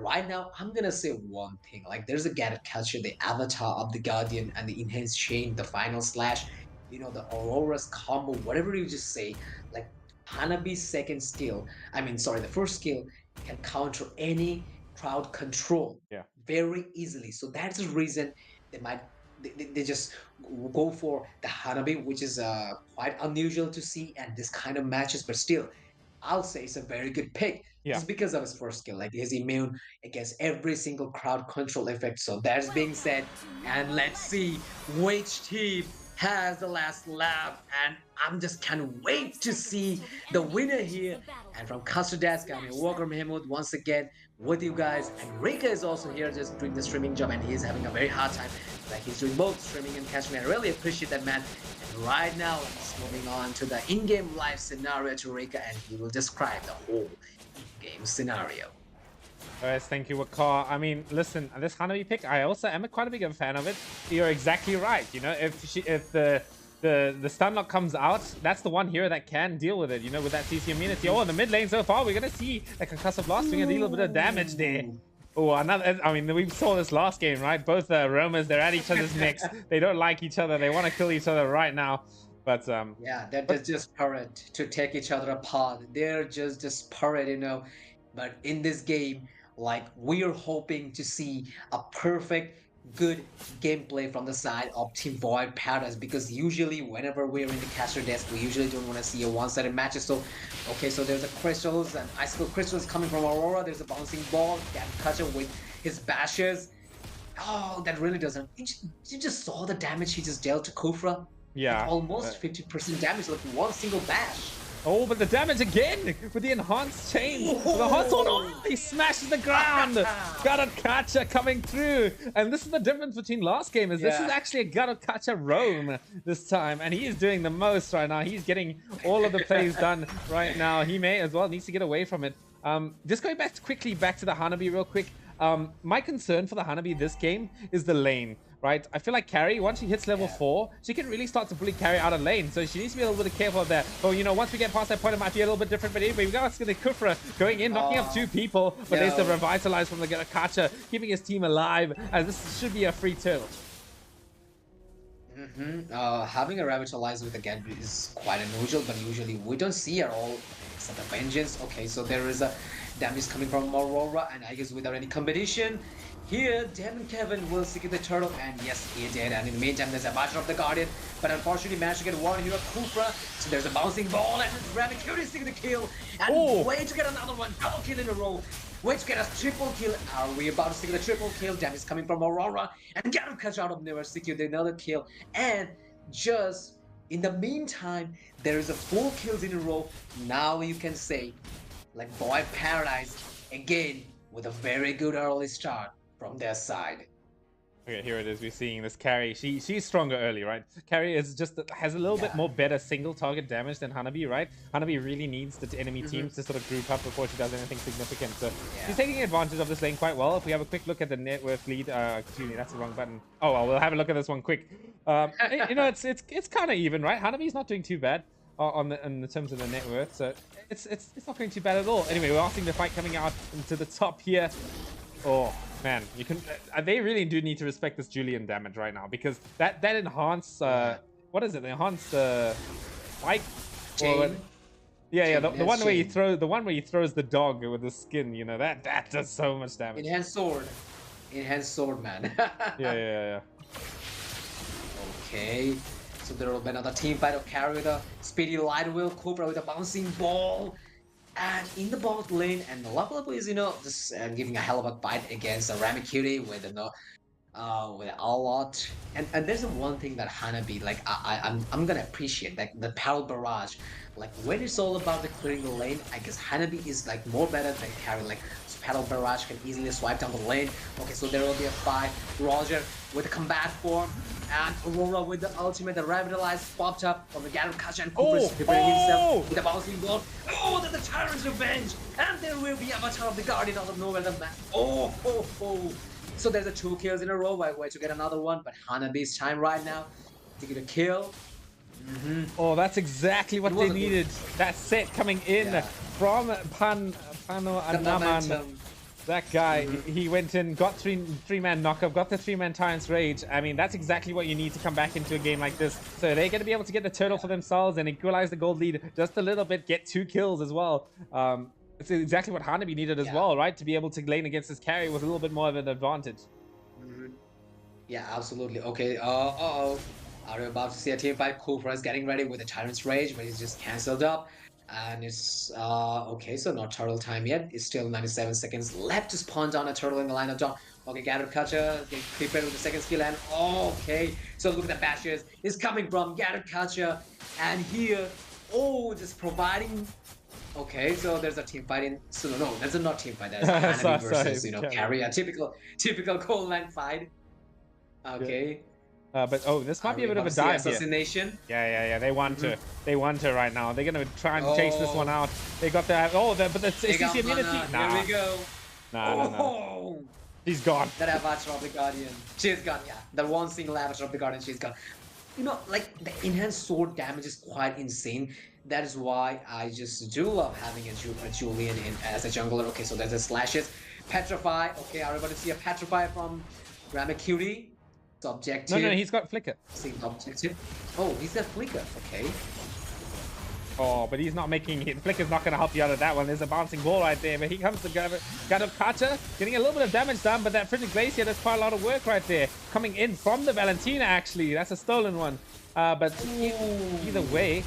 right now, I'm gonna say one thing. Like there's a Gatot Catcher, the avatar of the Guardian, and the enhanced chain, the final slash, the Aurora's combo, whatever you just say, like Hanabi's second skill, I mean, sorry, the first skill can counter any crowd control Yeah. very easily. So that's the reason they might they just go for the Hanabi, which is quite unusual to see and this kind of matches, but still I'll say it's a very good pick Yeah. just because of his first skill. Like he's immune against every single crowd control effect. So that's being said, and let's see which team has the last laugh. And I'm just can't wait to see the winner here. And from Custard Desk, I'm Walker Mahmood once again with you guys. And Rika is also here just doing the streaming job, and he's having a very hard time. Like he's doing both streaming and catching. I really appreciate that, man. And right now, let's moving on to the in-game live scenario to Rika, and he will describe the whole game scenario. Yes, thank you, Wakar. I mean, listen, this Hanabi pick, I also am quite a big fan of it. You're exactly right. You know, if the stun lock comes out, that's the one hero that can deal with it. You know, with that CC immunity. Oh, in the mid lane so far, we're gonna see a concussive blast doing a little bit of damage there. Oh, another. I mean, we saw this last game, right? Both Romas, they're at each other's necks. They don't like each other. They want to kill each other right now. But yeah, they're just desperate to take each other apart. They're just desperate, But in this game, like we're hoping to see a perfect, good gameplay from the side of Team Void Paradise, because usually whenever we're in the caster desk, we usually don't want to see a one-sided match. So, okay, so there's a crystals and icicle crystals coming from Aurora. There's a bouncing ball, Catcher with his bashes. Oh, that really doesn't. You just saw the damage he just dealt to Kufra. yeah, Like almost 50% damage, like one single bash. oh, but the damage again with the enhanced chain. The enhanced sword, oh, he smashes the ground. Gatot Catcher coming through. And this is the difference between last game is this is actually a Gatot Catcher roam this time. And he is doing the most right now. He's getting all of the plays done right now. He may as well needs to get away from it. Just going quickly back to the Hanabi real quick. My concern for the Hanabi this game is the lane, right? I feel like Carrie, once she hits level 4, she can really start to bully Carrie out of lane. So she needs to be a little bit careful of that. But, once we get past that point, it might be a little bit different. But anyway, we got the Kufra going in, knocking up 2 people. But there's the Revitalize from the Catcher, keeping his team alive. As this should be a free turtle. Having a Revitalize with a Genji is quite unusual, but usually we don't see it all except the Vengeance. Okay, so there is a damage coming from Aurora, and I guess without any competition, here Demon Kevin will secure the turtle, and yes, he did. And in the meantime, there's a Master of the Guardian, but unfortunately managed to get one hero, Kufra. So there's a bouncing ball, and Rabbit seeking the kill, and wait to get another one, double kill in a row. Wait to get a triple kill. Are we about to secure the triple kill? Damage coming from Aurora, and Gatot Catcher out of nowhere secured another kill. And just in the meantime, there is a 4 kills in a row. Now you can say, like Void Paradise again with a very good early start from their side. Okay, here it is. We're seeing this Carrie. She's stronger early, right? Carrie is just has a little bit more better single target damage than Hanabi, right? Hanabi really needs the enemy teams to sort of group up before she does anything significant. So she's taking advantage of this lane quite well. If we have a quick look at the net worth lead, excuse me, that's the wrong button. Oh well, we'll have a look at this one quick. It's kind of even, right? Hanabi's not doing too bad on the terms of the net worth, so it's not going too bad at all. Anyway, we're asking the fight coming out into the top here. Oh man, you can. They really do need to respect this Julian damage right now, because that enhanced what is it? The enhanced spike. Chain. The one where he throws the dog with the skin. That does so much damage. Enhanced sword, man. yeah. Okay. So there will be another team fight of Carrie with a speedy light wheel, Cobra with a bouncing ball. And in the bot lane, and Lapu is, just giving a hell of a fight against a Ramikuti with with a lot. And there's one thing that Hanabi, like I'm gonna appreciate, like the Paddle Barrage. Like when it's all about the clearing the lane, I guess Hanabi is like more better than Carrie. Like Paddle Barrage can easily swipe down the lane. Okay, so there will be a fight. Roger with the combat form, and Aurora with the ultimate, the Revitalize popped up from the Gatot Catcher, and Cooper's preparing himself with a bouncing ball. Oh, there's the Tyrant's Revenge! And there will be Avatar of the Guardian out of nowhere. Oh. So there's a 2 kills in a row. Wait to get another one, but Hanabi's time right now to get a kill. Oh, that's exactly what It they was a good- needed. That set coming in Yeah. from Pano The Anaman. momentum. That guy, he went in, got three-man knockup, got the three-man Tyrant's Rage. I mean, that's exactly what you need to come back into a game like this. So they're going to be able to get the turtle for themselves and equalize the gold lead just a little bit, get 2 kills as well. It's exactly what Hanabi needed as Yeah. well, right? To be able to lane against his carry was a little bit more of an advantage. Yeah, absolutely. Okay, uh-oh. Are we about to see a team fight? Kufra is getting ready with the Tyrant's Rage, but he's just cancelled up. And it's, okay, so not turtle time yet. It's still 97 seconds left to spawn down a turtle in the line of dawn. Okay, Gator Kacha getting prepared with the second skill, and okay. So look at the bashes. It's coming from Gator Kacha. And here, oh, just providing. Okay, so there's a team fight in. So no, that's not team fight. That's a Hanabi versus, carry. A typical cold line fight. Okay. But oh, this might be a bit of a Obviously, dive here. assassination. Yeah. They want to. They want to right now. They're gonna try and chase this one out. They got that. Oh, but the They got CC immunity. mana. Nah, Here we go. no. Oh, He's gone. that avatar of the Guardian. She's gone, yeah. The one single avatar of the Guardian, she's gone. You know, like, the enhanced sword damage is quite insane. That is why I just do love having a Julian as a jungler. Okay, so there's the slashes. Petrify. Okay, are we about to see a Petrify from Ramakuri? Subjective. No, he's got flicker. Objective. Oh, he's got flicker. Okay. Oh, but he's not making it. Flicker's not going to help you out of that one. There's a bouncing ball right there, but he comes to got up Kacha, getting a little bit of damage done, but that Frigid Glacier, that's quite a lot of work right there. Coming in from the Valentina, actually. That's a stolen one. But either way,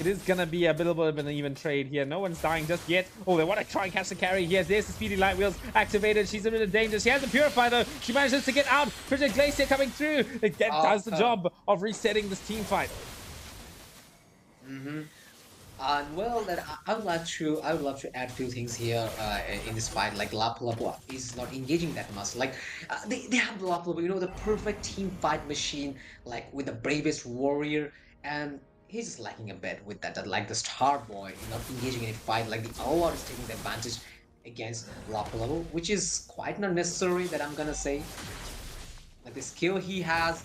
it is going to be a little bit of an even trade here. No one's dying just yet. Oh, they want to try and catch the carry. Yes, there's the Speedy Light Wheels activated. She's a bit of danger. She has the Purify, though. She manages to get out. Frigid Glacier coming through. It does the job of resetting this team fight. And well, that I would love to add few things here in this fight. Like Lapu Lapu is not engaging that much. Like they have Lapu Lapu, the perfect team fight machine, like with the bravest warrior, and he's just lacking a bit with that. Like the Star Boy, not engaging in a fight. Like the Allard is taking the advantage against Lapu Lapu, which is quite not necessary. That I'm gonna say. Like the skill he has.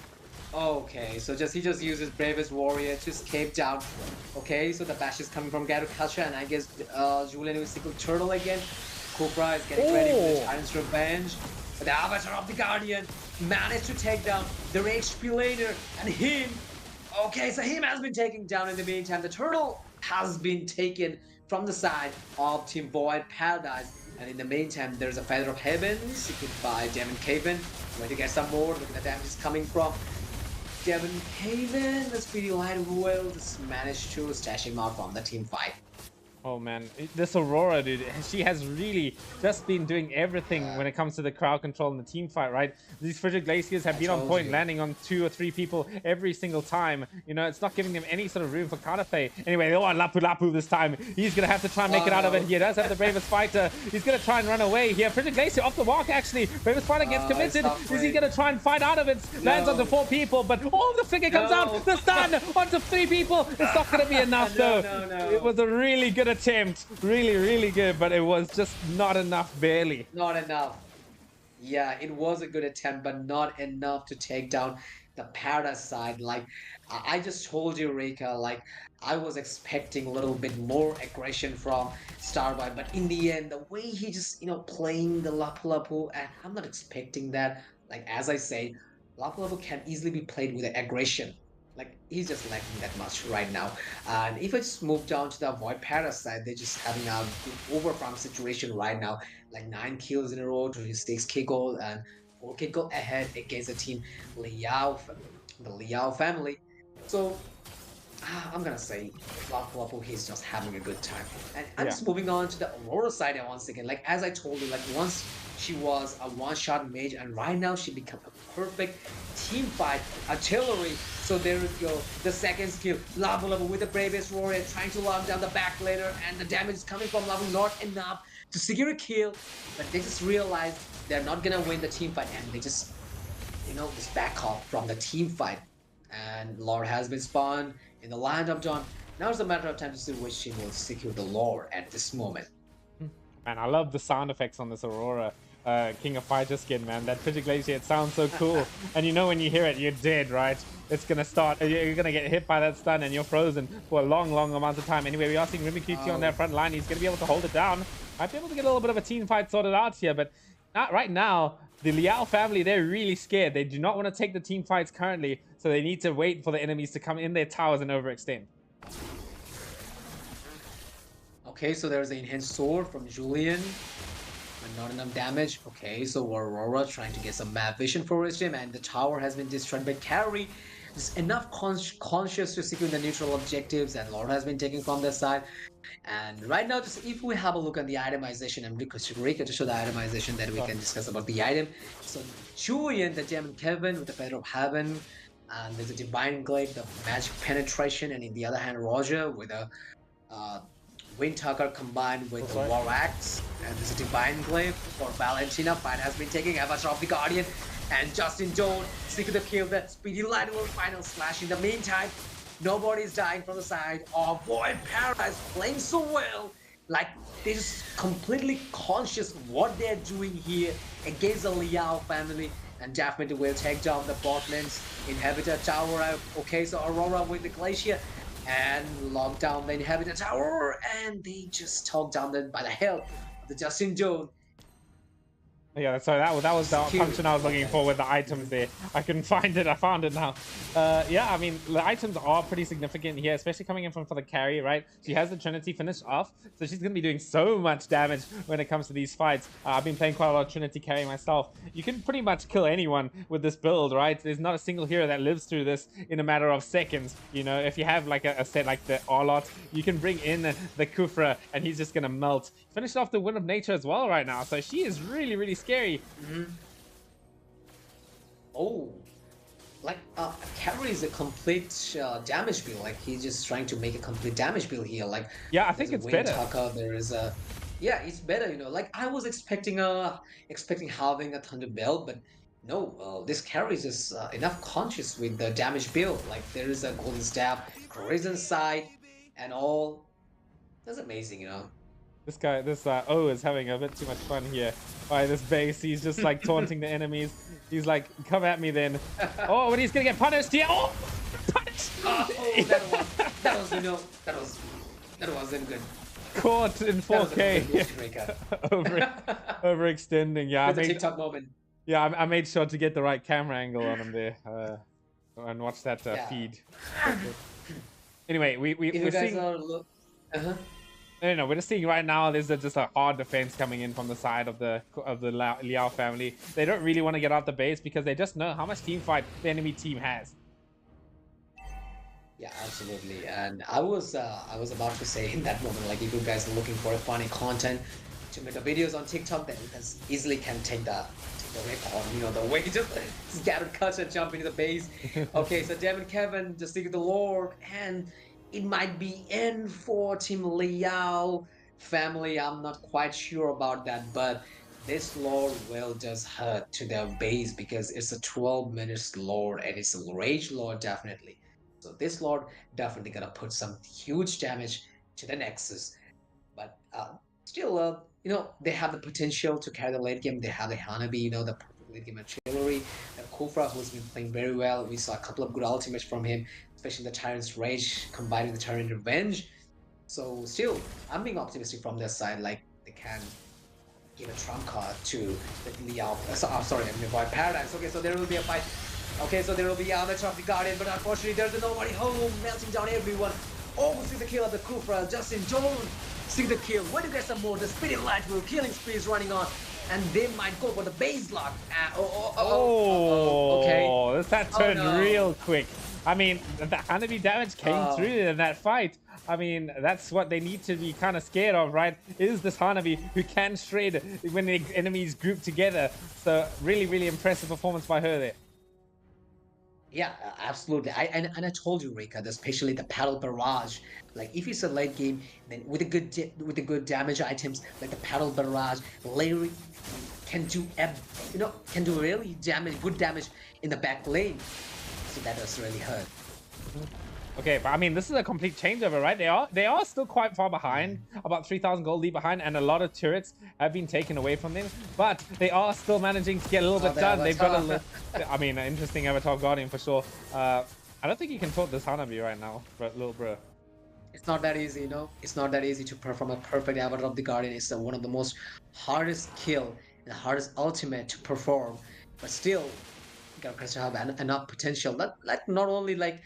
Okay, so he just uses Bravest Warrior to escape down. Okay, so the bash is coming from Gato Kacha, and I guess Julian will single turtle again. Kufra is getting ready for the Tyrant's Revenge. The Avatar of the Guardian managed to take down the HP laner, and him. Okay, so him has been taken down in the meantime. The turtle has been taken from the side of Team Void Paradise. And in the meantime, there's a Feather of Heaven, secured by Demon Caven. Going to get some more. Look at the damage is coming from Devon Haven. The Speedy Light will just manage to stash him out from the team fight. Oh man, this Aurora, dude, she has really just been doing everything when it comes to the crowd control and the team fight, right? These Frigid Glaciers have been on point, landing on 2 or 3 people every single time. It's not giving them any sort of room for counterplay. Anyway, they want Lapu Lapu this time. He's going to have to try and make it out of it. He does have the Bravest Fighter. He's going to try and run away here. Frigid Glacier off the walk, actually. Bravest Fighter gets committed. Is he going to try and fight out of it? Lands onto 4 people, but the flicker comes out. The stun onto 3 people. It's not going to be enough, though. No. It was a really good attempt, really good, but it was just not enough, barely. Not enough. Yeah, it was a good attempt, but not enough to take down the Paradise side. Like I just told you, Rika, like I was expecting a little bit more aggression from Starboy, but in the end, the way he just playing the Lapu Lapu, and I'm not expecting that. Like as I say, Lapu Lapu can easily be played with aggression. Like he's just lacking that much right now. And if I just move down to the Void Paradise side, they're just having a overfarm situation right now. Like 9 kills in a row, 26 kick goal, and 4 kick goal ahead against the team Liao, the Liao family. So I'm gonna say Lapu Lapu, he's just having a good time. And I'm just moving on to the Aurora side once again. Like as I told you, like once she was a one-shot mage, and right now she become a perfect team fight artillery. So there we go, the second skill, Lapu Lapu with the Bravest Warrior trying to lock down the back laner, and the damage is coming from Lapu not enough to secure a kill, but they just realized they're not gonna win the team fight, and they just just back off from the team fight. And Lord has been spawned in the land of Dawn. Now it's a matter of time to see which team will secure the Lord at this moment. Man, I love the sound effects on this Aurora. King of Fighter skin, man. That Frigid Glacier, it sounds so cool. And you know when you hear it, you're dead, right? It's gonna start, you're gonna get hit by that stun and you're frozen for a long, long amount of time. Anyway, we are seeing Rimikichi on their front line. He's gonna be able to hold it down. Might be able to get a little bit of a team fight sorted out here, but not right now. The Liao family, they're really scared. They do not want to take the team fights currently, so they need to wait for the enemies to come in their towers and overextend. Okay, so there's an enhanced sword from Julian. But not enough damage. Okay, so Aurora trying to get some map vision for him, and the tower has been destroyed by Carry. Just enough conscious to secure the neutral objectives, and Lord has been taken from their side. And right now, just if we have a look at the itemization, and request Rika to show the itemization, that we can discuss about the item. So Julian, the Gem and Kevin with the Feather of Heaven, and there's a Divine Glaive, the Magic Penetration, and in the other hand, Roger with a Wind Tucker combined with the War Axe, and there's a Divine Glaive for Valentina. Fight has been taking Avatar of the Guardian, and Justin Jones seeking the kill. That Speedy Light will final slash. In the meantime, nobody's dying from the side. Oh boy, Paradise playing so well. Like, they're just completely conscious of what they're doing here against the Liao family. And definitely will take down the bot lane's inhibitor tower. Okay, so Aurora with the Glacier and lock down the inhibitor tower, and they just talk down by the help of the Justin Jones. Yeah, so that was the function I was looking for with the items there. I couldn't find it. I found it now. Yeah, I mean, the items are pretty significant here, especially coming in from for the carry, right? She has the Trinity finished off, so she's going to be doing so much damage when it comes to these fights. I've been playing quite a lot of Trinity carry myself. You can pretty much kill anyone with this build, right? There's not a single hero that lives through this in a matter of seconds. You know, if you have like a set like the Arlot, you can bring in the Kufra, and he's just going to melt. Finished off the Wind of Nature as well right now, so she is really, really scary. Oh, like Carry is a complete damage build. Like, he's just trying to make a complete damage build here. Like, yeah, I think it's better. Tucker, there is a, yeah, it's better. You know, like I was expecting having a Thunder Belt, but no, this Carry is just enough conscious with the damage build. Like, there is a Golden Staff, Crimson Sight, and all. That's amazing, you know. This guy, O is having a bit too much fun here. By this base, he's just like taunting the enemies. He's like, come at me then. Oh, and he's gonna get punished here. Oh, punished. Oh, that wasn't good. Caught in 4K. Overextending. Yeah, I made a TikTok moment. Yeah, I made sure to get the right camera angle on him there, and watch that feed. Anyway, we're seeing. No, we're just seeing right now there's just a hard defense coming in from the side of the Liao family. They don't really want to get out the base because they just know how much team fight the enemy team has. Yeah, absolutely. And I was about to say in that moment, like, if you guys are looking for funny content to make the videos on TikTok, then you guys easily can take the record, you know, the way you just scatter cuts and jump into the base. Okay, so Devin Kevin just seek the Lord, and it might be end for Team Liao family. I'm not quite sure about that, but this Lord will just hurt to their base because it's a 12 minutes Lord and it's a Rage Lord definitely. So this Lord definitely gonna put some huge damage to the Nexus. But still, you know, they have the potential to carry the late game. They have the Hanabi, you know, the late game artillery. The Kufra, who's been playing very well. We saw a couple of good ultimates from him, especially the Tyrant's Rage combined with the Tyrant Revenge. So still, I'm being optimistic from their side, like they can give a trump card to the Liao, Void Paradise. Okay, so there will be a fight. Okay, so there will be Avatar of the Guardian, but unfortunately there's nobody home, melting down everyone. Almost see the kill of the Kufra. Justin Jones see the kill. When you get some more, the Speedy Light will killing spree is running on, and they might go for the base lock. Okay. That turned real quick. I mean, the Hanabi damage came through in that fight. I mean, that's what they need to be kind of scared of, right? Is this Hanabi who can shred when the enemies group together. So really, really impressive performance by her there. Yeah, absolutely. And I told you, Rika, especially the paddle barrage. Like, if it's a late game, then with the good damage items like the paddle barrage, Larry can do really good damage in the back lane. So that does really hurt. Okay, but I mean, this is a complete changeover, right? They are still quite far behind, about 3,000 gold lead behind, and a lot of turrets have been taken away from them. But they are still managing to get a little bit the done. They've got a Avatar. little, I mean, an interesting Avatar Guardian for sure. I don't think you can talk this Hanabi right now, little bro. It's not that easy, you know. It's not that easy to perform a perfect Avatar of the Guardian. It's one of the most hardest kill and hardest ultimate to perform. But still, Garkasha have enough potential. That like not only like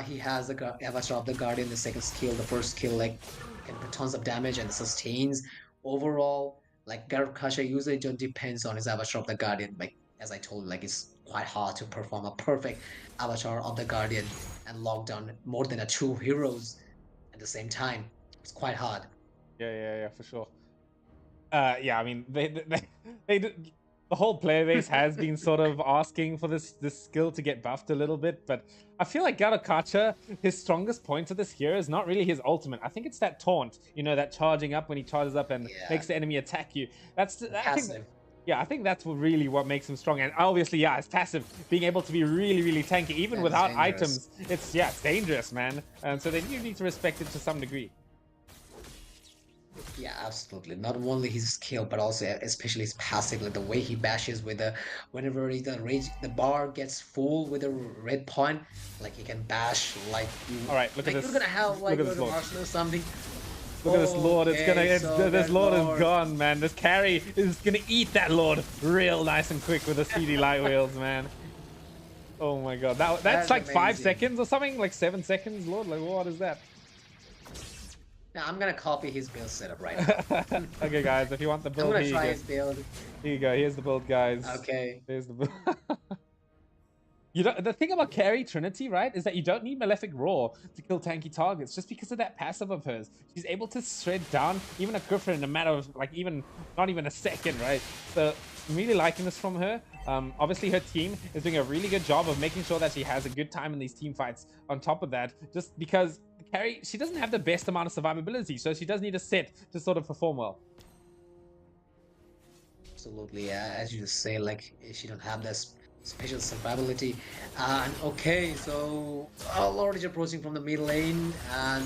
he has the Avatar of the Guardian, the second skill, the first skill, like can put tons of damage and sustains. Overall, like Garkasha usually just depends on his Avatar of the Guardian. Like as I told, like it's quite hard to perform a perfect Avatar of the Guardian and lock down more than a two heroes at the same time. It's quite hard. Yeah, for sure. Yeah, I mean, the whole player base has been sort of asking for this skill to get buffed a little bit, but I feel like Garokacha, his strongest point of this hero is not really his ultimate. I think it's that taunt, you know, that charging up when he charges up and Yeah, makes the enemy attack you. I think, passive. yeah, I think that's really what makes him strong. And obviously, yeah, it's passive, being able to be really tanky, even That is without dangerous. items. It's dangerous, man. And so then you need to respect it to some degree. Yeah, absolutely. Not only his skill, but also especially his passive, like the way he bashes with the whenever the bar gets full with a red point, like he can bash like you All right, look at like this. you're gonna have Look like at this an lord. arsenal or something. Look at this lord. Okay, so This that lord is lord- gone, man. This carry is gonna eat that lord real nice and quick with the CD light wheels, man. Oh my god, that's That's like 5 amazing. seconds or something, like 7 seconds, lord. Like what is that? Now I'm gonna copy his build setup right now. Okay, guys, if you want the I'm build, gonna here you try go. his build. Here you go. Here's the build, guys. Okay. Here's the build. You know, the thing about carry Trinity, right, is that you don't need Malefic Roar to kill tanky targets just because of that passive of hers. She's able to shred down even a Griffin in a matter of, like, not even a second, right? So, I'm really liking this from her. Obviously, her team is doing a really good job of making sure that she has a good time in these team fights. On top of that, just because carry, she doesn't have the best amount of survivability, so she does need a set to sort of perform well. Absolutely, yeah. As you say, like she don't have this special survivability. And okay, so Lord is approaching from the mid lane, and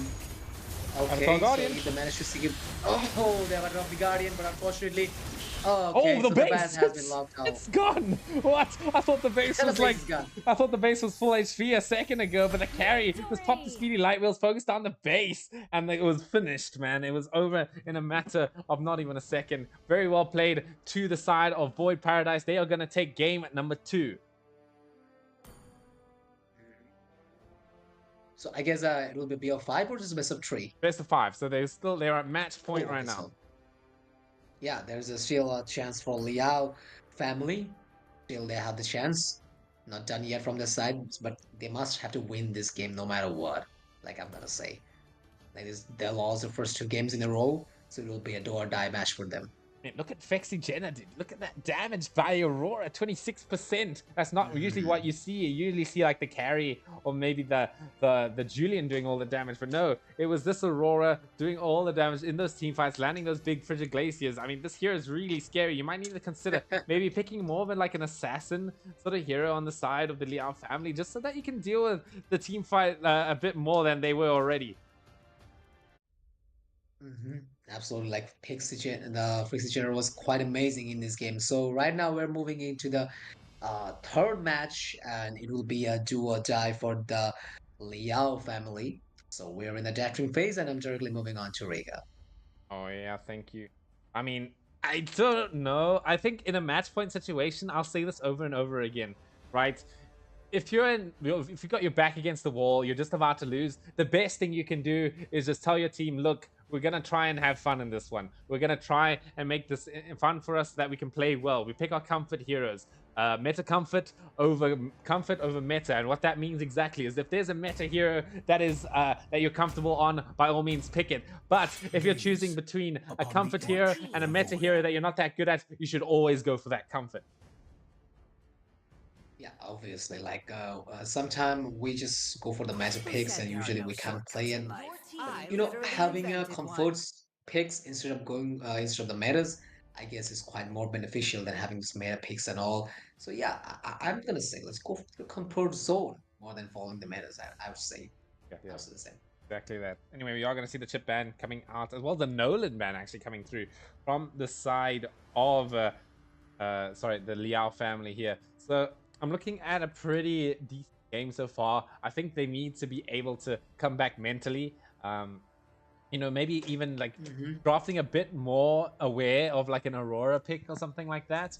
Avatar okay, so Guardian. he managed to see. Oh, they have a drop the Guardian, but unfortunately, oh, Oh, okay, the so base! the base has been locked out. It's gone! What? I thought the base The was base like... is gone. I thought the base was full HP a second ago, but the carry just popped the speedy light wheels, focused on the base, and it was finished, man. It was over in a matter of not even a second. Very well played to the side of Void Paradise. They are going to take game number 2. So I guess it will be BO5 or just best of 3. Best of 5. So they're at match point Oh, right okay, now. so yeah, there's still a chance for Liao family. Still, they have the chance. Not done yet from their side, but they must have to win this game no matter what. Like I'm gonna say, like they lost the first 2 games in a row, so it will be a do or die match for them. Man, look at Fexy Jenna, dude. Look at that damage by Aurora, 26%. That's not usually what you see. You usually see like the carry or maybe the Julian doing all the damage. But no, it was this Aurora doing all the damage in those team fights, landing those big frigid glaciers. I mean, this hero is really scary. You might need to consider maybe picking more of like an assassin sort of hero on the side of the Liao family, just so that you can deal with the team fight a bit more than they were already. Absolutely, like the Pixie General was quite amazing in this game. So right now we're moving into the third match, and it will be a do or die for the Liao family. So we're in the dattering phase, and I'm directly moving on to Riga. Oh yeah, thank you. I mean, I don't know. I think in a match point situation, I'll say this over and over again, right? If you got your back against the wall, you're just about to lose, the best thing you can do is just tell your team, look, we're going to try and have fun in this one. We're going to try and make this fun for us so that we can play well. We pick our comfort heroes. Meta comfort over meta, and what that means exactly is if there's a meta hero that is that you're comfortable on, by all means pick it. But if you're choosing between a comfort hero and a meta hero that you're not that good at, you should always go for that comfort. Yeah, obviously, like sometimes we just go for the meta picks, and usually we can't play it. You know, having a comfort picks instead of going instead of the metas, I guess is quite more beneficial than having this meta picks and all. So yeah, I'm gonna say let's go for the comfort zone more than following the metas. I would say. Yeah. Also the same. Exactly that. Anyway, we are going to see the chip ban coming out, as well as the Nolan ban actually coming through from the side of, the Liao family here. So I'm looking at a pretty decent game so far. I think they need to be able to come back mentally. You know, maybe even like drafting a bit more aware of like an Aurora pick or something like that.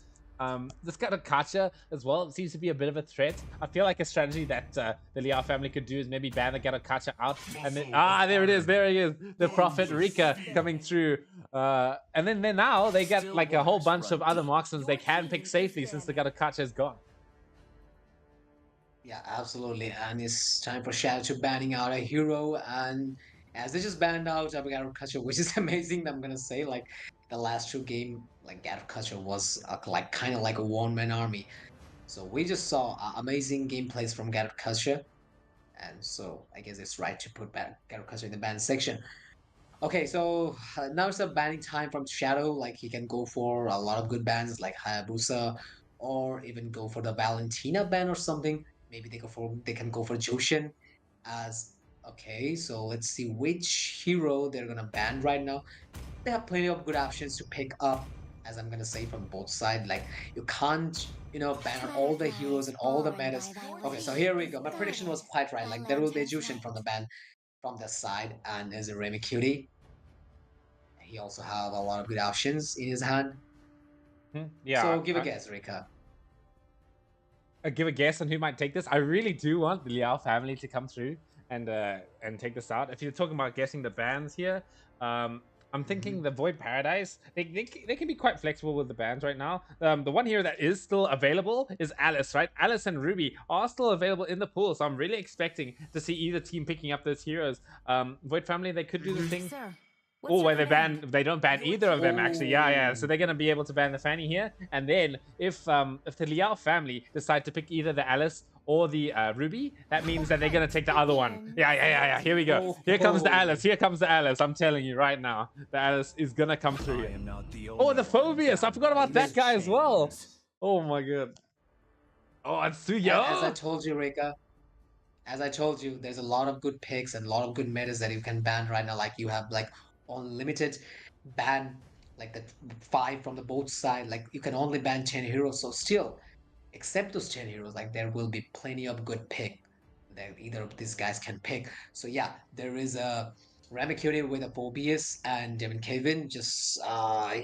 This kind of Kacha as well seems to be a bit of a threat. I feel like a strategy that the Liao family could do is maybe ban the Kacha out, and then there he is, the Prophet Rika coming through, and then now they get like a whole bunch of other marksmen they can pick safely since the Kacha is gone. Yeah, absolutely. And it's time for Shadow to banning out a hero. And as they just banned out Gato Kacha, which is amazing, I'm gonna say, like the last two game, like Gato Kacha was like kind of like a one-man army. So we just saw amazing gameplays from Gato Kacha. And so I guess it's right to put Gato Kacha in the ban section. Okay, so now it's a banning time from Shadow. Like he can go for a lot of good bans like Hayabusa, or even go for the Valentina ban or something. Maybe they can go for Jushin. As okay, so let's see which hero they're gonna ban right now. They have plenty of good options to pick up, as I'm gonna say from both sides. Like you can't, ban all the heroes and all the metas. Okay, so here we go. My prediction was quite right. Like there will be a Jushin from the ban from the side, and there's a Remy Cutie. He also have a lot of good options in his hand. Yeah. So give a guess, Rika. Give a guess on who might take this. I really do want the Liao family to come through and take this out. If you're talking about guessing the bans here, I'm thinking the Void Paradise. They can be quite flexible with the bans right now. The one here that is still available is Alice, right? Alice and Ruby are still available in the pool, so I'm really expecting to see either team picking up those heroes. Void family, they could do the thing. Sir, Oh, where they don't ban either of them actually. Yeah. So they're gonna be able to ban the Fanny here, and then if the Liao family decide to pick either the Alice or the Ruby, that means that they're gonna take the other one. Yeah. Here we go. Here comes the Alice. Here comes the Alice. I'm telling you right now, the Alice is gonna come through. Oh, the Phobius. I forgot about that guy as well. Oh my god. Oh, it's Suyo. As I told you, Rika. As I told you, there's a lot of good picks and a lot of good metas that you can ban right now. Like you have like unlimited ban, like the 5 from the both side. Like you can only ban 10 heroes. So still, except those 10 heroes, like there will be plenty of good pick that either of these guys can pick. So yeah, there is a Ramacune with a Phobius and Devin Kevin he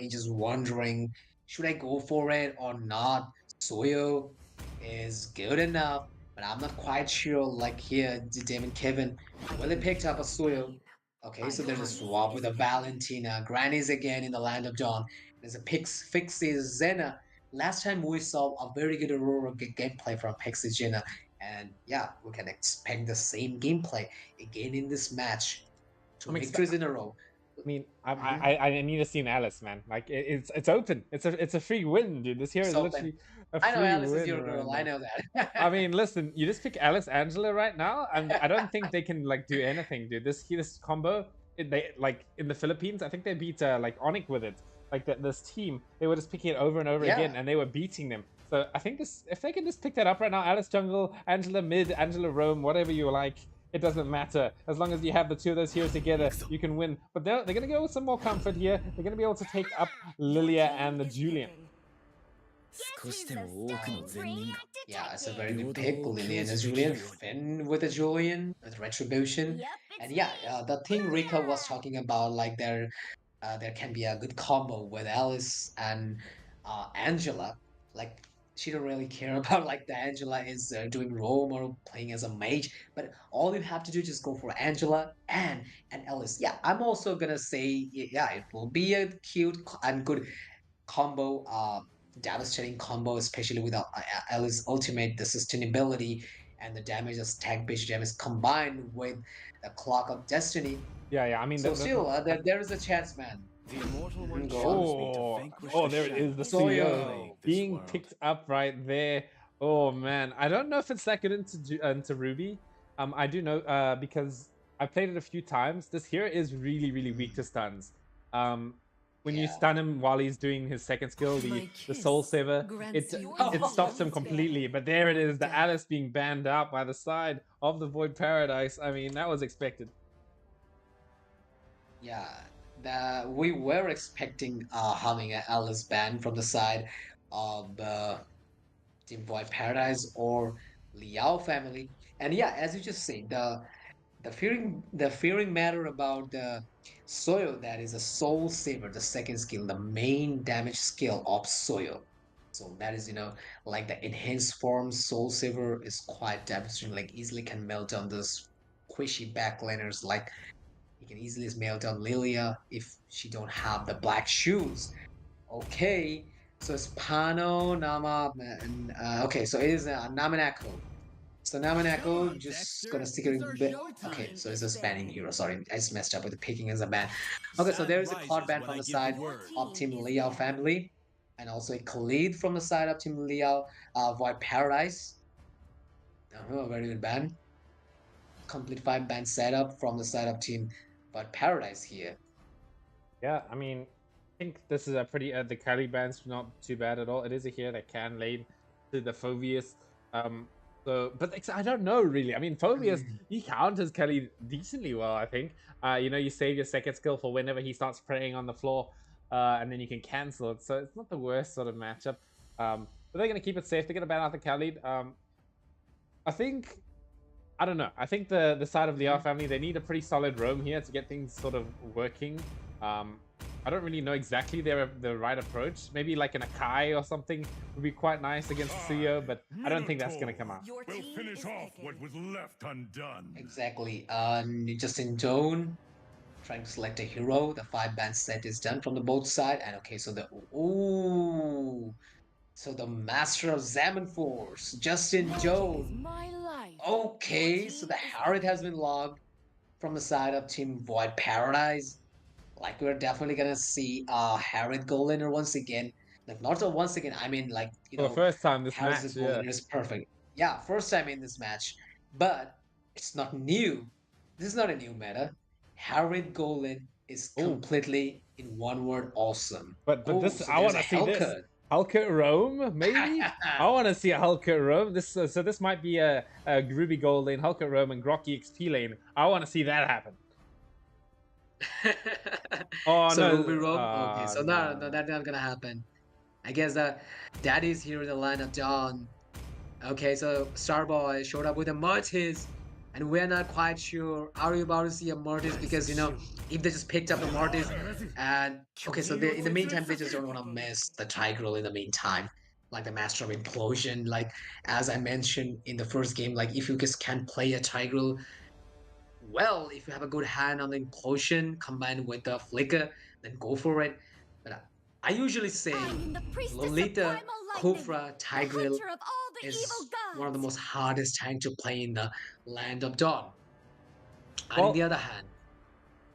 just wondering, should I go for it or not? Soyo is good enough, but I'm not quite sure. Like here, Devin Kevin, well, they picked up a Soyo. Okay, so there's a swap with a Valentina. Granny's again in the Land of Dawn. There's a Pixie Zena. Last time we saw a very good Aurora gameplay from Pixie Zena. And yeah, we can expect the same gameplay again in this match. Two victories in a row. I mean, I need to see an Alice, man. Like it's open. It's a free win, dude. This here is literally a free win. I know Alice is your girl. I know that. I mean, listen, you just pick Alice Angela right now, and I don't think they can like do anything, dude. This combo, they like in the Philippines, I think they beat like Onyx with it. Like this team, they were just picking it over and over again, and they were beating them. So I think if they can just pick that up right now, Alice Jungle, Angela Mid, Angela Rome, whatever you like. It doesn't matter. As long as you have the two of those heroes together, you can win. But they're going to go with some more comfort here. They're going to be able to take up Lilia and the Julian. Yeah, it's a very good pick. Lilia and the Julian. Finn with the Julian, with Retribution. And yeah, the thing Rika was talking about, like there can be a good combo with Alice and Angela. Like she don't really care about like the Angela is doing roam or playing as a mage, but all you have to do is just go for Angela and Alice. Yeah, I'm also gonna say yeah, it will be a cute and good combo, devastating combo, especially with Alice ultimate, the sustainability and the damage of tag bitch damage combined with the Clock of Destiny. Yeah. I mean, so still there is a chance, man. There it is, the Soyo being picked up right there. Oh man, I don't know if it's that good into Ruby. I do know because I played it a few times. This hero is really weak to stuns. When you stun him while he's doing his second skill, the Soul Saver, it stops him completely. But there it is, the Alice being banned out by the side of the Void Paradise. I mean, that was expected. Yeah, we were expecting having a Alice ban from the side of Team Void Paradise or Liao family. And yeah, as you just said, the fearing matter about the Soyo, that is a soul saver, the second skill, the main damage skill of Soyo. So that is, like the enhanced form soul saver is quite devastating, like easily can melt down those squishy backliners, like he can easily melt down Lilia if she don't have the black shoes. Okay, so it's Pano, Nama, and okay, so it is Naminako. So Naminako just gonna stick it in bit. Okay, so it's a spanning hero. Sorry, I just messed up with the picking as a ban. Okay, so there is a Cloud ban from the side of Team Liao family, and also a Khalid from the side of Team Liao, Void Paradise. Very good ban. Complete 5-ban setup from the side of Team Void Paradise here. Yeah, I mean, I think this is a pretty the Caliban's not too bad at all. It is a hero that can lane to the Phobius. But I don't know really. I mean, Phobius he counters Kelly decently well. I think. You save your second skill for whenever he starts preying on the floor, and then you can cancel it. So it's not the worst sort of matchup. But they're gonna keep it safe. They're gonna ban out the Khalid. I think I don't know. I think the side of the R family, they need a pretty solid roam here to get things sort of working. I don't really know exactly the right approach. Maybe like an Akai or something would be quite nice against Suyo, but I don't think that's going to come out. We'll finish off what was left undone. Exactly. Justin Joan trying to select a hero. The 5-ban set is done from the both side. And okay, so the Master of Zaman Force, Justin Joan. Okay, so the Harriet has been logged from the side of Team Void Paradise. Like we're definitely gonna see Harriet Goliner once again. Like not once again, I mean like For the first time this Harriet's match, Goliner is perfect. Yeah, first time in this match. But it's not new. This is not a new meta. Harriet Golin is completely in one word awesome. But this so I want to see this. Hulkut Rome, maybe? I want to see a Hulkut Rome. So this might be a Ruby Gold lane, Hulkut Rome, and Grocky XP lane. I want to see that happen. Oh so no! Ruby Rome. Okay, so no, that's not gonna happen. I guess that is here in the line of Dawn. Okay, so Starboy showed up with a Mortis, and we're not quite sure. Are we about to see a Mortis? Because if they just picked up the Mortis, and okay, so in the meantime they just don't want to miss the Tigreal in the meantime, like the Master of Implosion. Like as I mentioned in the first game, like if you just can't play a Tigreal, well, if you have a good hand on the Implosion combined with the Flicker, then go for it. But I usually say Lolita, Kufra, Tigreal is one of the most hardest tank to play in the Land of Dawn. On the other hand,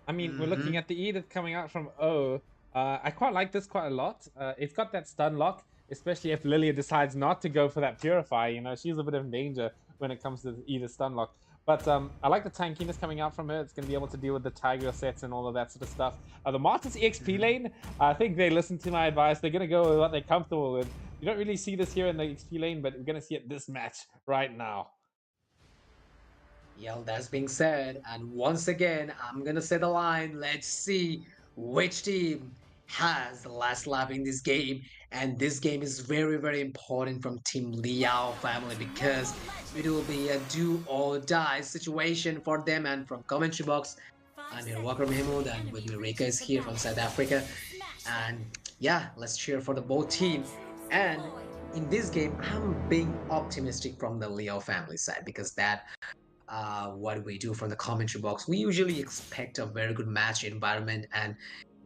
I mean, we're looking at the Edith coming out from O. I quite like this quite a lot. It's got that stun lock, especially if Lilia decides not to go for that Purify. She's a bit of danger when it comes to either stun lock. But I like the tankiness coming out from her. It's going to be able to deal with the Tiger sets and all of that sort of stuff. The Martis EXP lane, I think they listen to my advice. They're going to go with what they're comfortable with. You don't really see this here in the XP lane, but we're going to see it this match right now. Yeah, that's being said. And once again, I'm going to say the line. Let's see which team has the last lap in this game. And this game is very, very important from Team Liao family because it will be a do or die situation for them. And from commentary box, I'm here, Walker Mahmoud, and with me Rika is here from South Africa. And yeah, let's cheer for the both teams. And in this game, I'm being optimistic from the Liao family side because that what we do from the commentary box, we usually expect a very good match environment and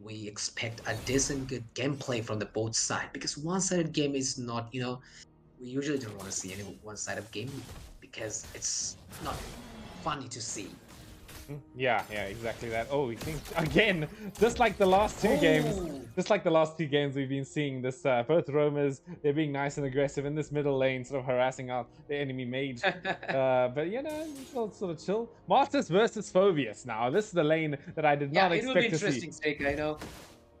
we expect a decent good gameplay from the both side because one-sided game is not, we usually don't want to see any one-sided game because it's not funny to see. Yeah, exactly that. Oh, we think again, just like the last two games we've been seeing this, both roamers, they're being nice and aggressive in this middle lane, sort of harassing out the enemy mage. But sort of chill. Martis versus Phobius now. This is the lane that I did not expect to see. Yeah, it will be interesting, Rika,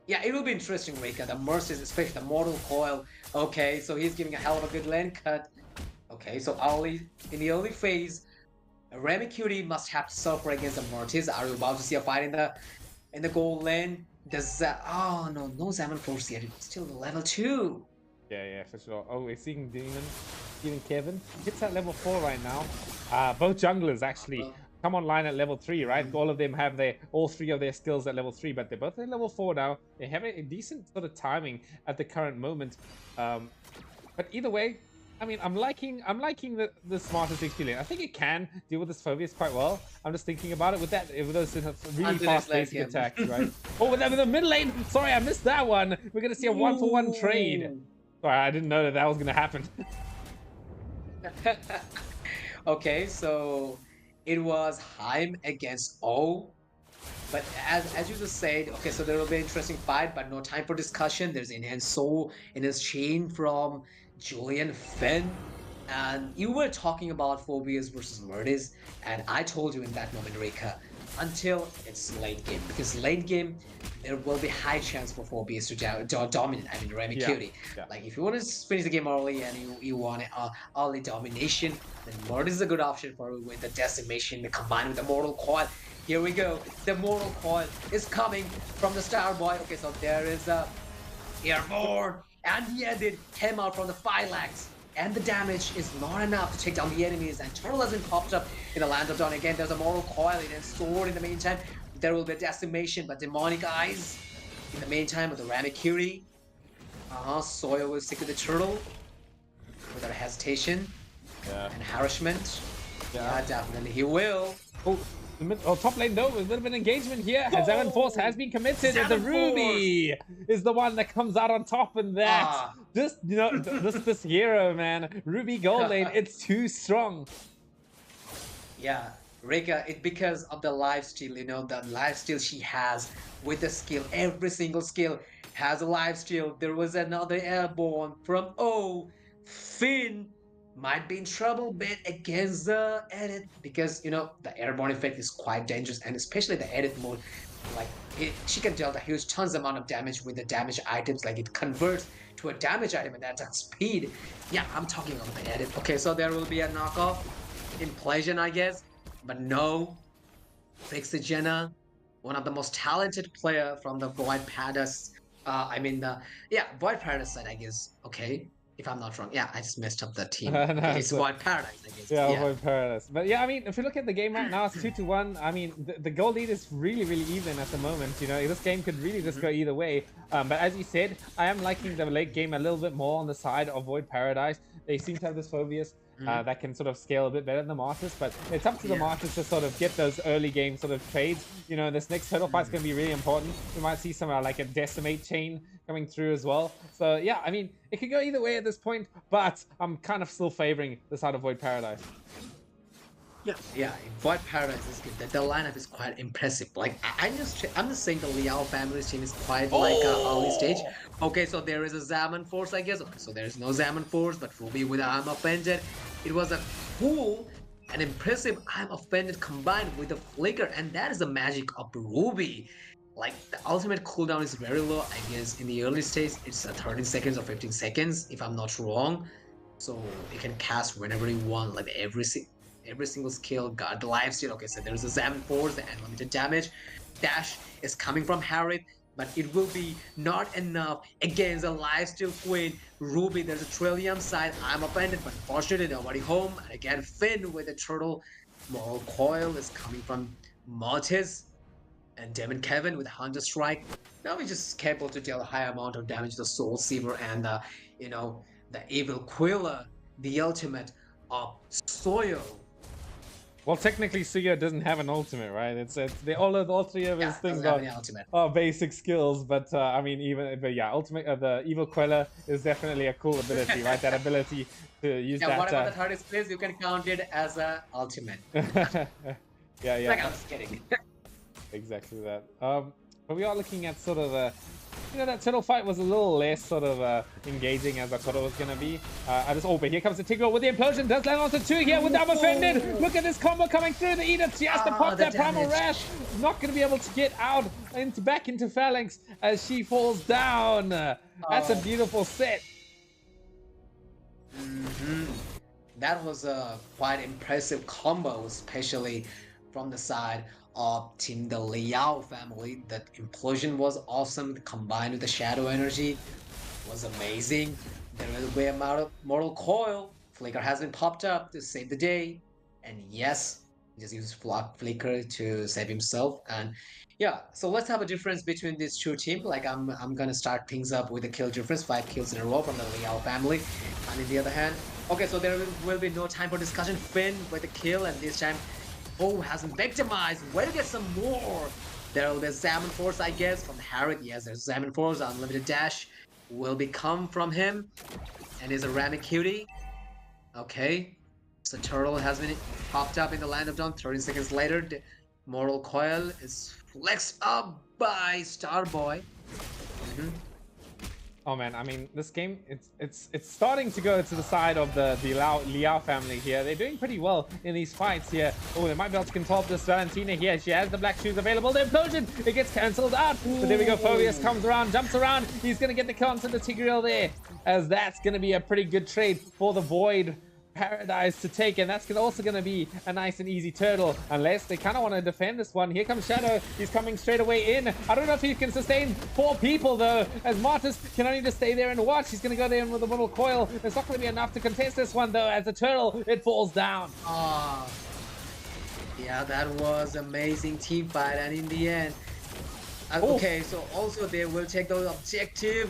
Yeah, it will be interesting, Rika. The Mercies, especially the Mortal Coil. Okay, so he's giving a hell of a good lane cut. Okay, so in the early phase, Remy Cutie must have to suffer against the Mortis. Are you about to see a fight in the goal lane? Does oh no, no Zaman Force yet. It's still level 2. Yeah, for sure. Oh, we're seeing Demon Kevin. Hits at level 4 right now. Both junglers actually come online at level 3, right? All of them have all 3 of their skills at level 3, but they're both at level 4 now. They have a decent sort of timing at the current moment. But either way, I mean, I'm liking the smartest XP lane. I think it can deal with this Phobius quite well. I'm just thinking about it with those really fast basic attacks, right? Oh, with the middle lane. Sorry, I missed that one. We're gonna see a 1-for-1 trade. Sorry, I didn't know that was gonna happen. Okay, so it was Heim against O. But as you just said, okay, so there will be an interesting fight, but no time for discussion. There's enhanced soul in his chain from Julian Finn. And you were talking about Phobias versus Murtis, and I told you in that moment, Rika, until it's late game. Because late game, there will be high chance for Phobias to dominate. I mean, Remy Cutie. Yeah. Like, if you want to finish the game early and you want early domination, then Murtis is a good option for you with the decimation combined with the Mortal Coil. Here we go. The Mortal Coil is coming from the Star Boy. Okay, so there is a airborne, and he ended him out from the phalanx. And the damage is not enough to take down the enemies. And Turtle has been popped up in the Land of Dawn again. There's a Mortal Coil and a sword in the meantime. There will be a decimation, but demonic eyes in the meantime with the Ramikiri. Sawyer will stick with the Turtle without hesitation and harassment. Yeah, definitely he will. Top lane though, with a little bit of engagement here. Zaman Force has been committed, and the Ruby is the one that comes out on top. And that, this hero, man, Ruby gold lane, it's too strong. Yeah, Rika, it's because of the lifesteal, the lifesteal she has with the skill. Every single skill has a lifesteal. There was another airborne from Finn might be in trouble bit against the edit because the airborne effect is quite dangerous, and especially the edit mode, like she can deal a huge tons amount of damage with the damage items. Like it converts to a damage item and that's at speed. Yeah, I'm talking about the edit. Okay, so there will be a knockoff implosion, I guess, but no. Vixigena, one of the most talented player from the Void Paradise. Void Paradise side, I guess. Okay. If I'm not wrong. Yeah, I just messed up the team. It's Void Paradise, I guess. Yeah, Void Paradise. But yeah, I mean, if you look at the game right now, it's 2-1. I mean, the goal lead is really, really even at the moment. This game could really just go either way. But as you said, I am liking the late game a little bit more on the side of Void Paradise. They seem to have this Phobius that can sort of scale a bit better than the Martyrs, but it's up to the Martyrs to sort of get those early game sort of trades. This next turtle fight's going to be really important. We might see some like a decimate chain coming through as well. So yeah, I mean, it could go either way at this point, but I'm kind of still favoring the side of Void Paradise. Yeah, Void Paradise is good. The lineup is quite impressive. Like I'm just saying the Liao family's team is quite like early stage. Okay, so there is a Zaman Force, I guess. Okay, so there is no Zaman Force, but Ruby with I'm Offended. It was a cool and impressive I'm Offended combined with the Flicker, and that is the magic of Ruby. Like the ultimate cooldown is very low. I guess in the early stage it's 13 seconds or 15 seconds, if I'm not wrong. So you can cast whenever you want, like every single skill, got the lifesteal. Okay, so there's a Zaman Force, the unlimited damage. Dash is coming from Harriet, but it will be not enough against a lifesteal queen. Ruby, there's a Trillium side. I'm Offended, but unfortunately nobody home. And again, Finn with the turtle. Moral Coil is coming from Mortis. And Demon Kevin with Hunter Strike. Now we're just capable to deal a high amount of damage to Soul Seaver and the Evil Quilla, the ultimate of Soyo. Well, technically, Suyo doesn't have an ultimate, right? All three of his things are basic skills, but I mean, ultimate the Evil Quella is definitely a cool ability, right? That ability to use that. Whatever the third is placed, you can count it as a ultimate. yeah. Like, I'm just kidding. Exactly that. But we are looking at sort of that turtle fight was a little less sort of engaging as I thought it was going to be. But here comes the Tigreal with the implosion. Does land onto 2 here with I'm Offended. Look at this combo coming through. The Edith, she has to pop that Primal Rash. Not going to be able to get out back into Phalanx as she falls down. That's a beautiful set. that was a quite impressive combo, especially from the side of Team the Liao family. The implosion was awesome, combined with the shadow energy was amazing. There will be a mortal coil. Flicker has been popped up to save the day. And yes, he just uses Flicker to save himself. And yeah, so let's have a difference between these two teams. Like I'm gonna start things up with a kill difference, 5 kills in a row from the Liao family. And in the other hand, okay, so there will be no time for discussion. Finn with the kill, and this time, oh, has been victimized. Where to get some more? There will be a Salmon Force, I guess, from Harriet. Yes, there's Salmon Force, unlimited dash will become from him, and is a Rami cutie. Okay, so Turtle has been popped up in the Land of Dawn. 30 seconds later, the Mortal Coil is flexed up by Starboy. Oh man, I mean, this game, it's starting to go to the side of the Liao family here. They're doing pretty well in these fights here. Oh, they might be able to control this Valentina here. She has the black shoes available. The implosion, it gets cancelled out. But there we go. Phobius comes around, jumps around. He's gonna get the kill onto the Tigreal there, as that's gonna be a pretty good trade for the Void Paradise to take, and that's also going to be a nice and easy turtle, unless they kind of want to defend this one. Here comes Shadow. He's coming straight away in. I don't know if he can sustain 4 people though, as Martis can only just stay there and watch. He's going to go there in with a little coil. It's not going to be enough to contest this one though, as the turtle, it falls down. Ah, yeah, that was amazing team fight, and in the end, okay, so also they will take the objective.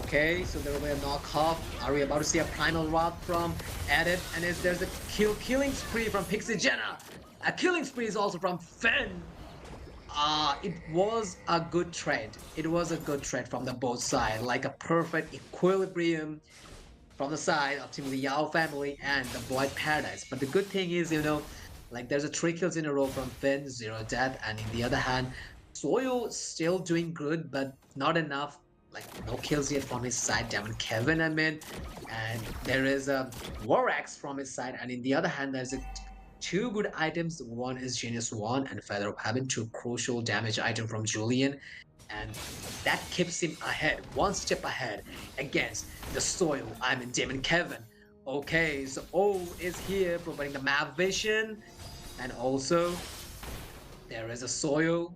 Okay, so there will be a knockoff. Are we about to see a primal rod from Edit? And there's a killing spree from Pixie Jenna. A killing spree is also from Finn. It was a good trade. It was a good trade from the both sides, like a perfect equilibrium from the side of Team Liao family and the Void Paradise. But the good thing is, you know, like there's a 3 kills in a row from Finn, 0 death, and in the other hand, Soyo still doing good, but not enough. Like no kills yet from his side, Demon Kevin, I mean, and there is a War Axe from his side, and in the other hand, there's 2 good items. One is Genius 1 and Feather of Heaven, 2 crucial damage item from Julian, and that keeps him ahead, 1 step ahead against the Soil. I mean, Demon Kevin. Okay, so O is here providing the map vision, and also there is a Soil.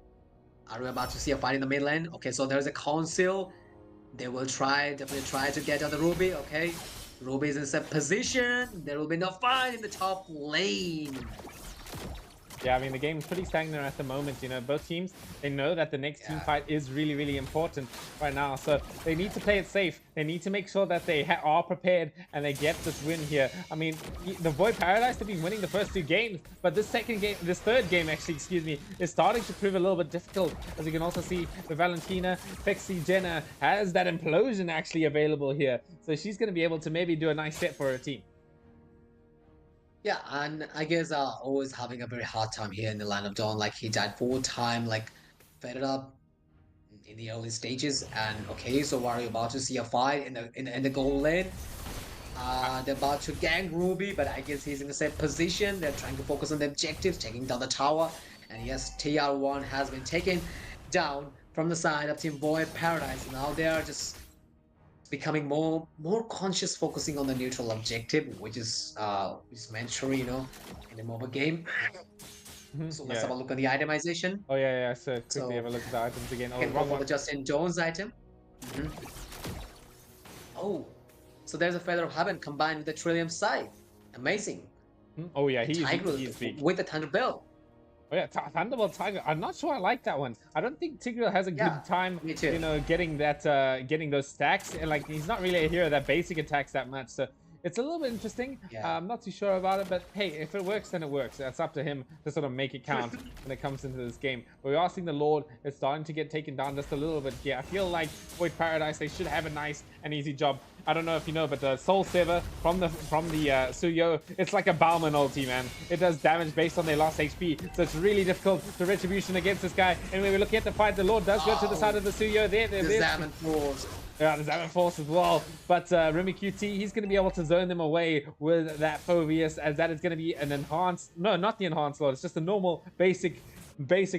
Are we about to see a fight in the mid lane? Okay, so there's a council. They will definitely try to get on the Ruby, okay? Ruby is in set position. There will be no fight in the top lane. Yeah, I mean, the game's pretty stagnant at the moment. You know, both teams, they know that the next team fight is really, really important right now. So they need to play it safe. They need to make sure that they are prepared and they get this win here. I mean, the Void Paradise have been winning the first 2 games, but this third game, actually, excuse me, is starting to prove a little bit difficult. As you can also see, the Valentina, Pixie Jenna has that implosion actually available here. So she's going to be able to maybe do a nice set for her team. Yeah, and I guess always having a very hard time here in the Land of Dawn. Like he died 4 times, like fed it up in the early stages. And okay, so are you about to see a fight in the gold lane? They're about to gang Ruby, but I guess he's in the same position. They're trying to focus on the objectives, taking down the tower. And yes, TR1 has been taken down from the side of Team Void Paradise. Now they are just becoming more conscious, focusing on the neutral objective, which is mandatory, you know, in the mobile game. So let's have a look at the itemization. Oh yeah. So quickly have a look at the items again. Can go for the Justin Jones item. Oh, so there's a Feather of Heaven combined with the Trillium Scythe. Amazing. Oh yeah, he's big. With the Thunderbolt. Oh yeah, Thunderbolt Tiger. I'm not sure I like that one. I don't think Tigreal has a good time, you know, getting that, getting those stacks. And like, he's not really a hero that basic attacks that much. So it's a little bit interesting. I'm not too sure about it, but hey, if it works, then it works. That's up to him to sort of make it count when it comes into this game. But we are seeing the Lord is starting to get taken down just a little bit here. I feel like Void Paradise, they should have a nice and easy job. I don't know if you know, but the Soul Sever from the Suyo, it's like a Bauman ulti, man. It does damage based on their last HP, so it's really difficult. The retribution against this guy. And when we're looking at the fight, the Lord does go to the side of the Suyo. The Zaman Force. Yeah, the Zaman Force as well. But Remy QT, he's going to be able to zone them away with that Phobius, as that is going to be an enhanced... No, not the enhanced Lord. It's just a normal, basic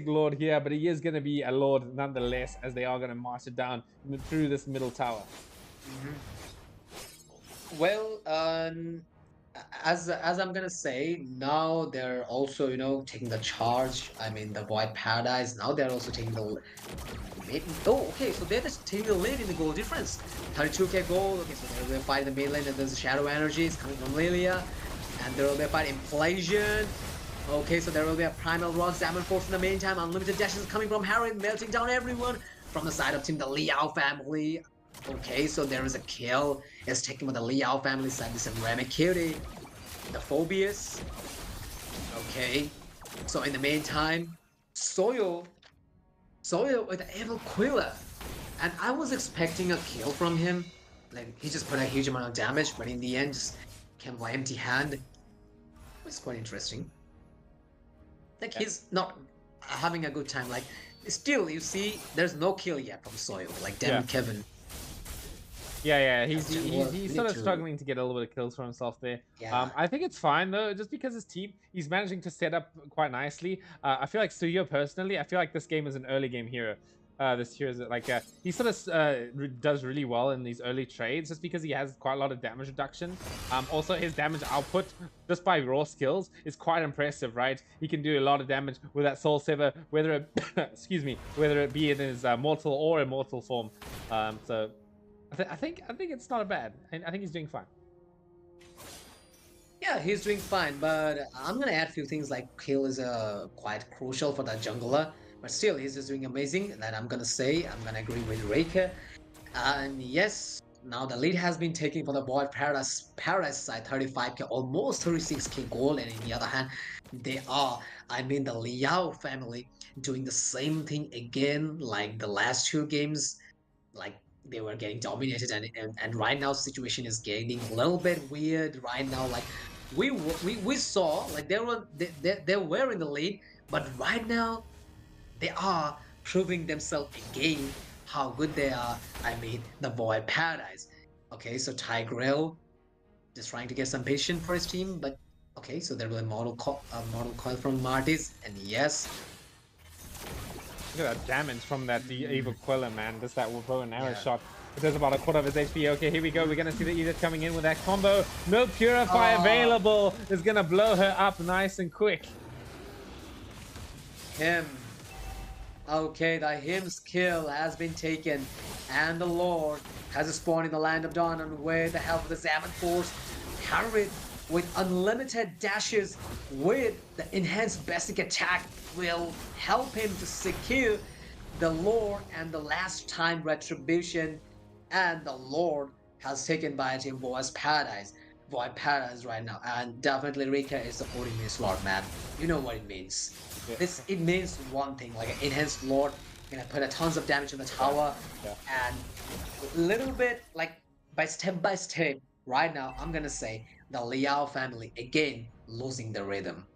Lord here, but he is going to be a Lord nonetheless, as they are going to march it down through this middle tower. Well, As I'm gonna say, now they're also, taking the charge. I mean, the Void Paradise. Now they're also taking the lead. Oh, okay, so they're just taking the lead in the goal difference. 32k goal. Okay, so they're fighting the mid lane, and there's Shadow Energies coming from Lilia, and there will be a fight Inflation. Okay, so there will be a Primal Rod, Salmon Force in the meantime. Unlimited dashes coming from Harry, melting down everyone from the side of team, the Liao family. Okay, so there is a kill. It's taken by the Liao family side. This is Cutie, the Phobius. Okay, so in the meantime, Soyo, Soyo with the Evil Quilla. And I was expecting a kill from him. Like, he just put a huge amount of damage, but in the end, just came by empty hand. It's quite interesting. Like, he's not having a good time. Like, still, you see, there's no kill yet from Soyo. Like, damn Kevin. Yeah, he's sort of struggling to get a little bit of kills for himself there. Yeah. I think it's fine though, just because his team, he's managing to set up quite nicely. I feel like Suyo personally, I feel like this game is an early game hero. This hero is like he sort of does really well in these early trades, just because he has quite a lot of damage reduction. Also his damage output just by raw skills is quite impressive, right? He can do a lot of damage with that Soul Sever, whether it excuse me, whether it be in his mortal or immortal form. So I think it's not bad. I think he's doing fine. Yeah, he's doing fine, but I'm gonna add a few things like kill is quite crucial for that jungler, but still he's just doing amazing. That I'm gonna say, I'm gonna agree with Reika. And yes, now the lead has been taken for the Void Paradise side, 35k, almost 36k gold, and in the other hand, they are, I mean, the Liao family doing the same thing again, like the last two games, like they were getting dominated, and right now situation is getting a little bit weird right now. Like we saw like they were in the lead, but right now they are proving themselves again how good they are. I mean, the Void Paradise. Okay, so Tigreal just trying to get some patience for his team, but okay, so there was a model coil from Martis, and yes. Look at that damage from that Evil Quilla, man. Just that bow and arrow shot. It does about a quarter of his HP. Okay, here we go. We're going to see the Edith coming in with that combo. No Purify available. Is going to blow her up nice and quick. Him. Okay, the Him's kill has been taken. And the Lord has spawned in the Land of Dawn, and with the help of the Salmon Force, carried with unlimited dashes with the enhanced basic attack will help him to secure the Lord and the last time retribution, and the Lord has taken by team Void Paradise right now, and definitely Rika is supporting this Lord, man. You know what it means. It means one thing, like an enhanced Lord gonna put a tons of damage on the tower, and a little bit like by step right now I'm gonna say the Liao family again losing the rhythm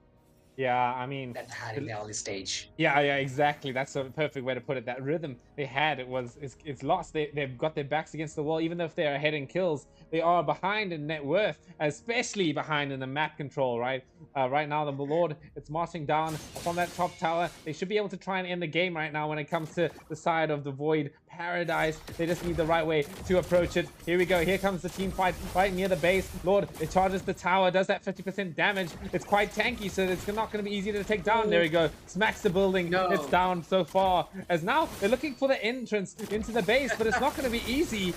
Yeah, I mean, that had in the early stage. yeah, exactly. That's a perfect way to put it. That rhythm they had, it's lost. They've got their backs against the wall. Even if they're ahead in kills, they are behind in net worth, especially behind in the map control, right? Right now, the Lord, it's marching down up on that top tower. They should be able to try and end the game right now when it comes to the side of the Void Paradise. They just need the right way to approach it. Here we go. Here comes the team fight right near the base. Lord, it charges the tower, does that 50% damage. It's quite tanky, so it's not going to be easy to take down. There we go. Smacks the building. No. It's down so far. As now they're looking for the entrance into the base, but it's not going to be easy.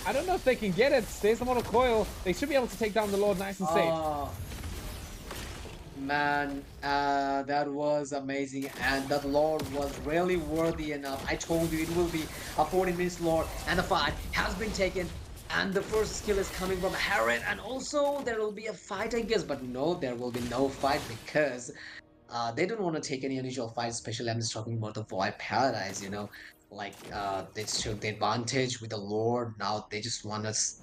I don't know if they can get it. There's the Mortal Coil. They should be able to take down the Lord nice and safe. Man, that was amazing, and that Lord was really worthy enough. I told you it will be a 40 minutes Lord, and the fight has been taken, and the first skill is coming from Harriet, and also there will be a fight, I guess, but no, there will be no fight because they don't want to take any unusual fight, especially I'm just talking about the Void Paradise, like they took the advantage with the Lord. Now they just want us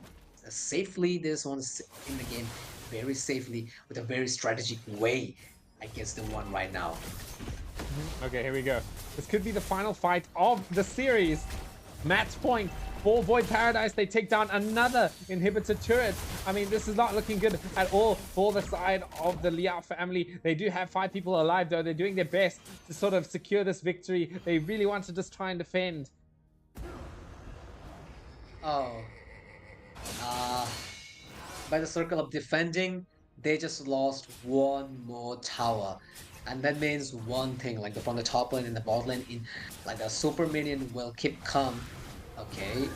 safely, they just want us in the game very safely with a very strategic way against the one right now. Okay, here we go. This could be the final fight of the series. Match point for Void Paradise. They take down another inhibitor turret. I mean, this is not looking good at all for the side of the Liao family. They do have 5 people alive, though. They're doing their best to sort of secure this victory. They really want to just try and defend. By the circle of defending, they just lost one more tower. And that means one thing, like from the top lane and the bot lane, in like a super minion will keep calm. Okay.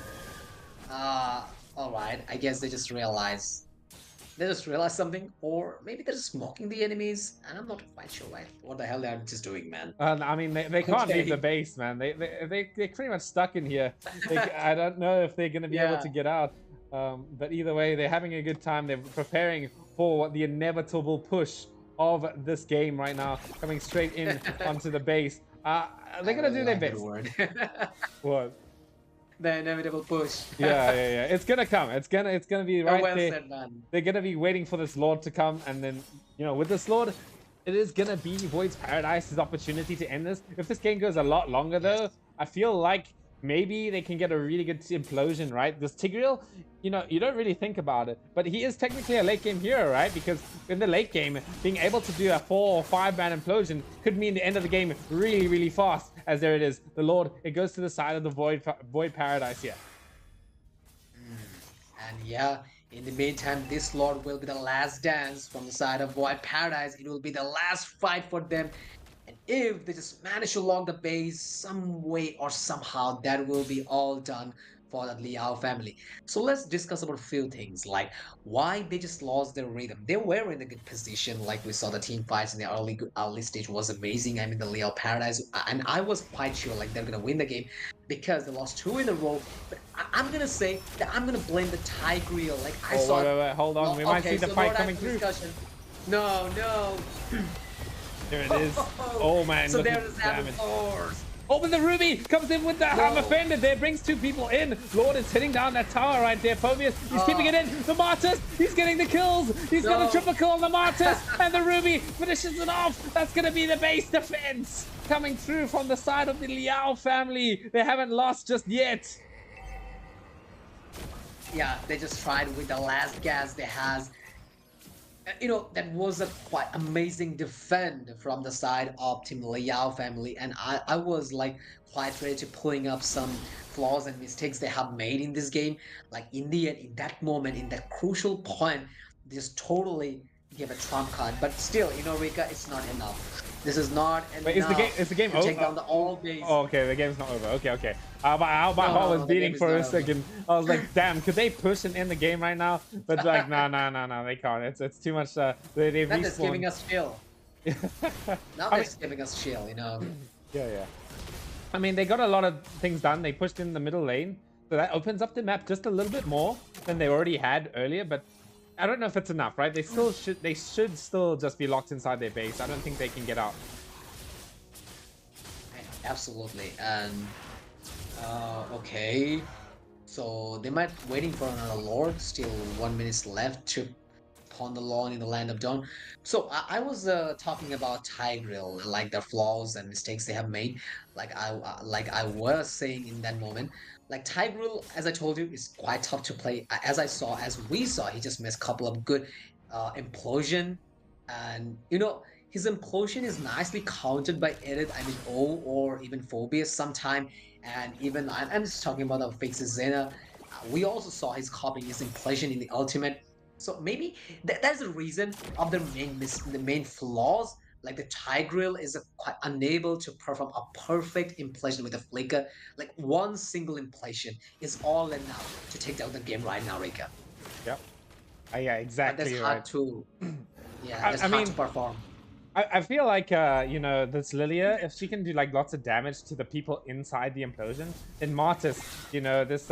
All right. I guess they just realized something, or maybe they're just mocking the enemies. And I'm not quite sure what the hell they're just doing, man. I mean, they can't leave the Okay. base, man. They're pretty much stuck in here. I don't know if they're gonna be able Yeah. to get out. But either way, they're having a good time. They're preparing for the inevitable push of this game right now, coming straight in onto the base. They're gonna do their That best. word. What? The inevitable push. Yeah. It's gonna come. It's gonna be right well there. said, man. They're gonna be waiting for this Lord to come, and then with this Lord, it is gonna be Void's Paradise's opportunity to end this. If this game goes a lot longer, though, Yes. I feel like maybe they can get a really good implosion, right? This Tigreal, you don't really think about it, but he is technically a late game hero, right? Because in the late game, being able to do a 4 or 5-man implosion could mean the end of the game really, really fast. As there it is, the Lord, it goes to the side of the Void Paradise here. And yeah, in the meantime, this Lord will be the last dance from the side of Void Paradise. It will be the last fight for them. And if they just manage to lock the base some way or somehow, that will be all done for the Liao family. So let's discuss about a few things, like why they just lost their rhythm. They were in a good position, like we saw the team fights in the early stage was amazing. I mean, the Liao Paradise, and I was quite sure like they're gonna win the game because they lost 2 in a row. But I'm gonna say that I'm gonna blame the Tigreal. Like I saw. Wait, hold on. We might see the fight coming through. Discussion. No. There it is. Oh man, So look at there's the Adam damage. Force. Oh, but the Ruby comes in with the hammer fender there, brings 2 people in. Lord is hitting down that tower right there. Phobius, he's keeping it in. The Martyrs, he's getting the kills. He's got a triple kill on the Martyrs, and the Ruby finishes it off. That's going to be the base defense coming through from the side of the Liao family. They haven't lost just yet. Yeah, they just tried with the last gas they has. That was a quite amazing defend from the side of Team Liao family, and I was like quite ready to pulling up some flaws and mistakes they have made in this game. Like in the end, in that moment, in that crucial point, they just totally give a trump card. But still, Rika, it's not enough. This is not enough. Wait, is the game to over? take down the all base. Oh, okay, the game's not over. Okay. My heart was the beating game is for a not over. second. I was like, damn, could they push and end the game right now? But like, no, they can't. It's too much. They've That is giving respawned. us chill. Now I that's giving us chill. Yeah. I mean, they got a lot of things done. They pushed in the middle lane, so that opens up the map just a little bit more than they already had earlier. But I don't know if it's enough, right? They should still just be locked inside their base. I don't think they can get out. Absolutely. And okay, so they might waiting for another Lord. Still 1 minute left to pawn the Lord in the land of dawn. So I was talking about Tigreal, like the flaws and mistakes they have made. Like I was saying in that moment, like Tigreal, as I told you, is quite tough to play. As we saw, he just missed a couple of good implosion, and his implosion is nicely countered by Edith, I mean O or even Phobius sometime, and even I'm just talking about the fixes Xena. We also saw his copying his implosion in the ultimate. So maybe that's the reason of the main flaws. Like the Tigreal is quite unable to perform a perfect implosion with a flicker. Like one single implosion is all enough to take down the game right now, Rika. Yep. Yeah, But exactly that's right. hard to, yeah, I that's hard mean, to perform. I feel like this Lilia, if she can do like lots of damage to the people inside the implosion, then Martis, this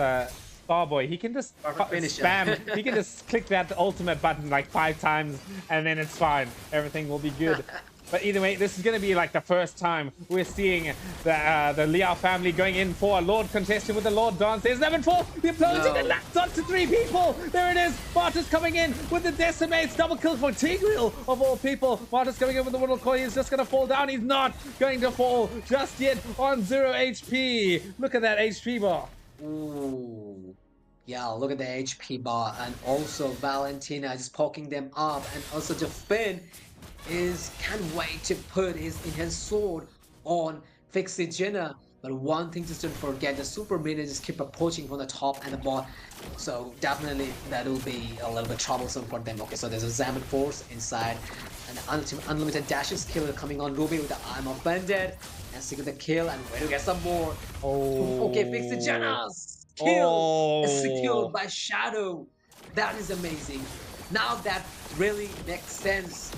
Starboy, he can just Perfect finisher. spam. He can just click that ultimate button like 5 times, and then it's fine. Everything will be good. But either way, this is going to be like the first time we're seeing the Liao family going in for a Lord contestant with the Lord dance. There's 11-4. The implosion No. and latched onto 3 people. There it is. Martis coming in with the decimates. Double kill for Tigreal of all people. Martis coming in with the Winnel Coin. He's just going to fall down. He's not going to fall just yet on 0 HP. Look at that HP bar. Ooh. Yeah, look at the HP bar, and also Valentina is poking them up, and also the Finn can't wait to put his sword on Fixie Jenna. But one thing just don't forget, the super minions just keep approaching from the top and the bottom. So definitely that will be a little bit troublesome for them. Okay, so there's a Zaman Force inside. And unlimited dashes kill coming on Ruby with the Arm of Bandit. And secure the kill and where to get some more. Oh. Okay, fix the Janus. Kill is secured by Shadow. That is amazing. Now that really makes sense.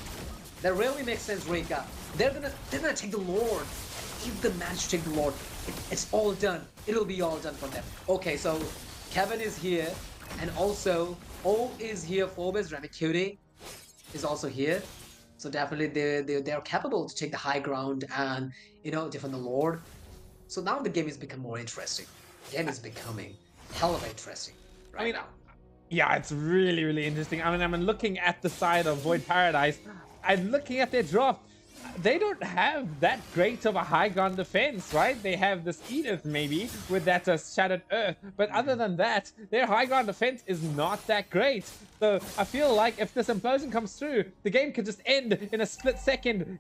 That really makes sense, Rika. They're gonna take the Lord. If they manage to take the Lord, it's all done. It'll be all done for them. Okay, so Kevin is here, and also O is here. Phobos, Ramicutie is also here. So definitely they're capable to take the high ground and defend the Lord. So now the game is becoming more interesting. The game is becoming hell of interesting right now. Yeah, it's really, really interesting. I mean, I'm looking at the side of Void Paradise. I'm looking at their draft. They don't have that great of a high ground defense, right? They have this Edith maybe with that Shattered Earth, but other than that, their high ground defense is not that great. So I feel like if this implosion comes through, the game could just end in a split second,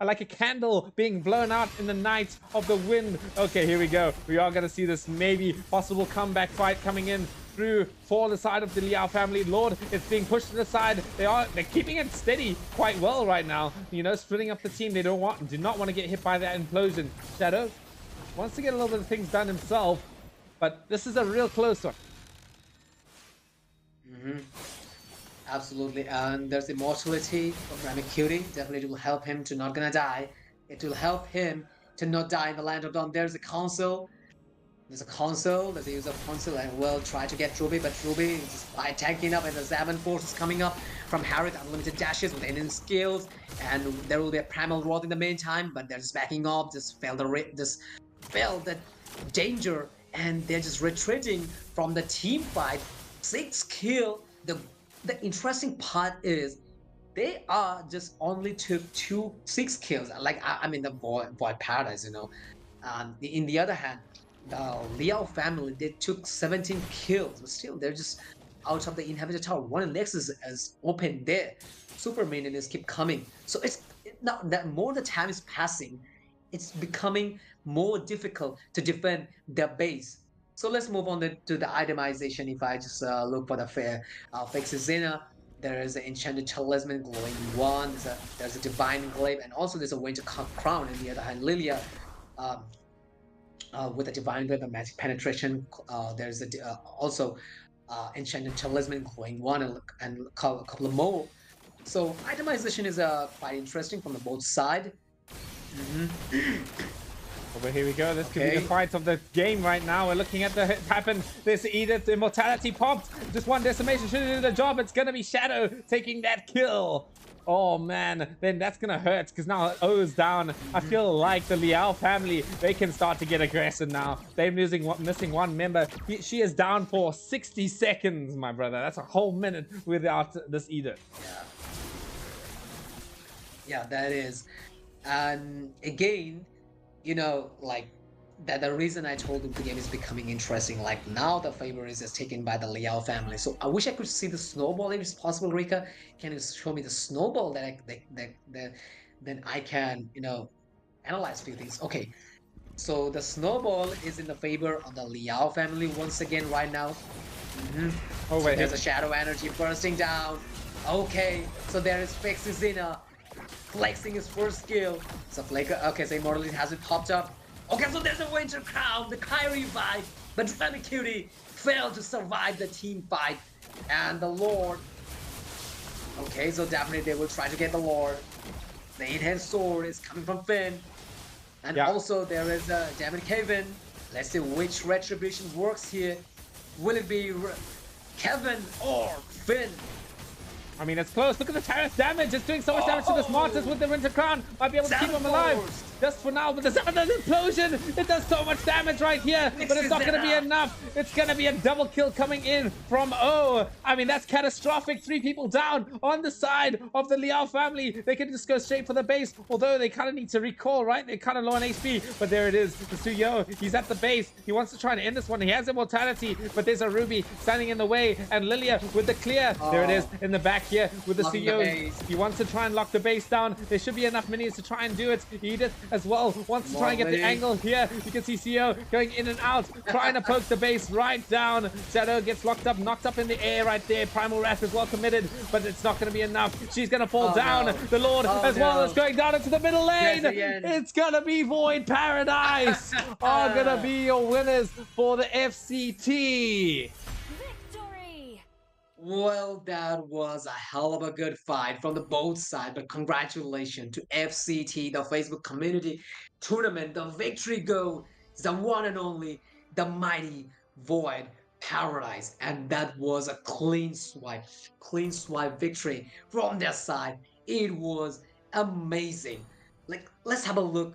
like a candle being blown out in the night of the wind. Okay, here we go. We are going to see this maybe possible comeback fight coming in through for the side of the Liao family. Lord, it's being pushed to the side. They're keeping it steady quite well right now. Splitting up the team. They do not want to get hit by that implosion. Shadow wants to get a little bit of things done himself, but this is a real close one. Absolutely, and there's immortality from Ramicutie. Definitely, it will help him to not gonna die. It will help him to not die in the land of dawn. There's a console. There's a use of console, and will try to get Ruby, but Ruby is just by tanking up, and the Zaman Force is coming up from Harith, unlimited dashes with Indian skills, and there will be a primal rod in the meantime, but they're just backing up, just felt the danger, and they're just retreating from the team fight. 6 kill. The interesting part is they are just only took 6 kills. Like I mean the Void Paradise, in the other hand, the Liao family, they took 17 kills, but still they're just out of the inhabited tower. One Nexus is open there. Super minions keep coming. So it's now that more the time is passing, it's becoming more difficult to defend their base. So let's move on to the itemization. If I just look for the fixed Xena, there is an enchanted talisman, glowing one. There's a divine glaive, and also there's a winter crown. On the other hand, Lilia, with a divine glaive and magic penetration. There's also enchanted talisman, glowing one, and a couple of more. So itemization is quite interesting from the both side. But here we go. This could be the fight of the game right now. We're looking at the hit happen. This Edith immortality popped. Just one decimation should do the job. It's gonna be Shadow taking that kill. Oh man, then that's gonna hurt because now O's down. I feel like the Liao family, they can start to get aggressive now. They're missing one member. She is down for 60 seconds, my brother. That's a whole minute without this Edith. Yeah, that is. And again, like that the reason I told him the game is becoming interesting. Like now the favor is just taken by the Liao family. So I wish I could see the snowball if it's possible. Rika, can you show me the snowball that then I can analyze a few things. Okay, so the snowball is in the favor of the Liao family once again right now. Oh wait, so there's a shadow energy bursting down. Okay, so there is Fixie Xena flexing his first skill. So Flaker, okay, so immortality hasn't popped up. Okay, so there's a winter crown, the Kyrie vibe, but Ramicutie failed to survive the team fight, and the Lord. Okay, so definitely they will try to get the Lord. The 8-hand sword is coming from Finn, and also there is a Damon Kevin. Let's see which retribution works here. Will it be Kevin or Finn? I mean, it's close. Look at the tariff damage. It's doing so much damage to the Smartest with the Winter Crown. Might be able to keep him alive. Just for now, but the implosion. It does so much damage right here, but it's not going to be enough. It's going to be a double kill coming in from O. I mean, that's catastrophic. 3 people down on the side of the Liao family. They can just go straight for the base, although they kind of need to recall, right? They're kind of low on HP, but there it is. The Suyo, he's at the base. He wants to try and end this one. He has immortality, but there's a Ruby standing in the way, and Lilia with the clear. There it is in the back here with the Suyo. He wants to try and lock the base down. There should be enough minions to try and do it. Edith as well. Wants to try and get the angle here. You can see CEO going in and out, trying to poke the base right down. Shadow gets locked up, knocked up in the air right there. Primal Wrath is well committed, but it's not going to be enough. She's going to fall down. No. The Lord as well is going down into the middle lane. Yes, It's going to be Void Paradise are going to be your winners for the FCT. Victory! Well, that was a hell of a good fight from the both sides, but congratulations to FCT, the Facebook Community Tournament. The victory goes the one and only, the mighty Void Paradise, and that was a clean swipe victory from their side. It was amazing. Like, let's have a look.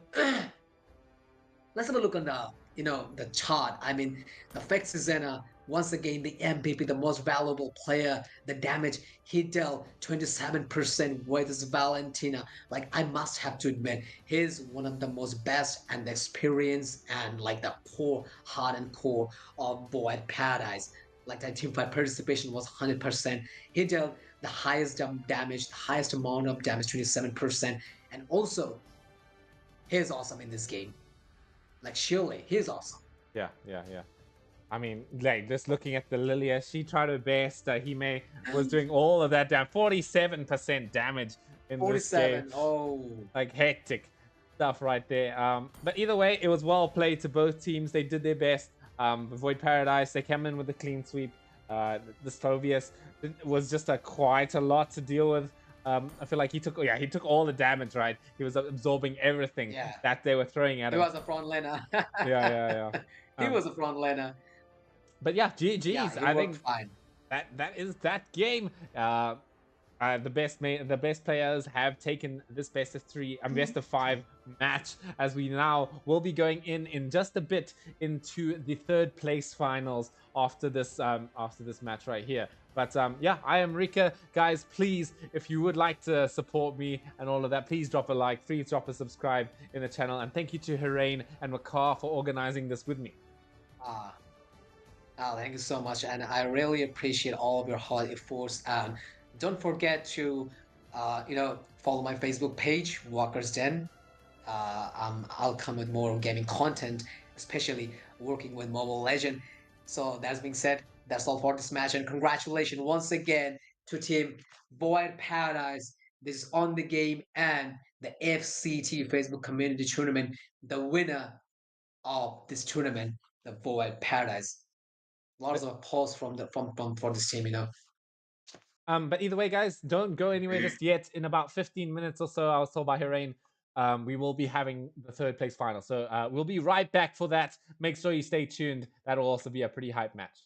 Let's have a look on the chart. I mean, the Fex Zena, once again the MVP, the most valuable player. The damage he dealt 27% with his Valentina. Like, I must have to admit, he's one of the most best and the experience and like the core, heart and core of Void Paradise. Like, the teamfight participation was 100%. He dealt the highest damage, the highest amount of damage, 27%, and also he's awesome in this game. Like, surely he's awesome. Yeah. I mean, like, just looking at the Lilia, she tried her best. He was doing all of that down. 47% damage in this game. 47. Oh. Like, hectic stuff right there. But either way, it was well played to both teams. They did their best. Void Paradise, they came in with a clean sweep. The Slovius was just quite a lot to deal with. I feel like he took all the damage, right? He was absorbing everything that they were throwing at him. He was a front laner. Yeah. He was a front laner. But yeah, GG's. Yeah, I think fine. that is that game. The best players have taken this best of 3 and best of 5 match, as we now will be going in just a bit into the 3rd place finals after this match right here. But yeah, I am Rika. Guys, please, if you would like to support me and all of that, please drop a like, please drop a subscribe in the channel, and thank you to Hirain and Makar for organizing this with me. Thank you so much, and I really appreciate all of your hard efforts. And don't forget to, follow my Facebook page, Walker's Den. I'll come with more gaming content, especially working with Mobile Legend. So that's being said, that's all for this match, and congratulations once again to Team Void Paradise. This is on the game and the FCT Facebook Community Tournament. The winner of this tournament, the Void Paradise. Lots of applause for this team, But either way, guys, don't go anywhere just yet. In about 15 minutes or so, I was told by Hirain, we will be having the 3rd place final. So we'll be right back for that. Make sure you stay tuned. That'll also be a pretty hype match.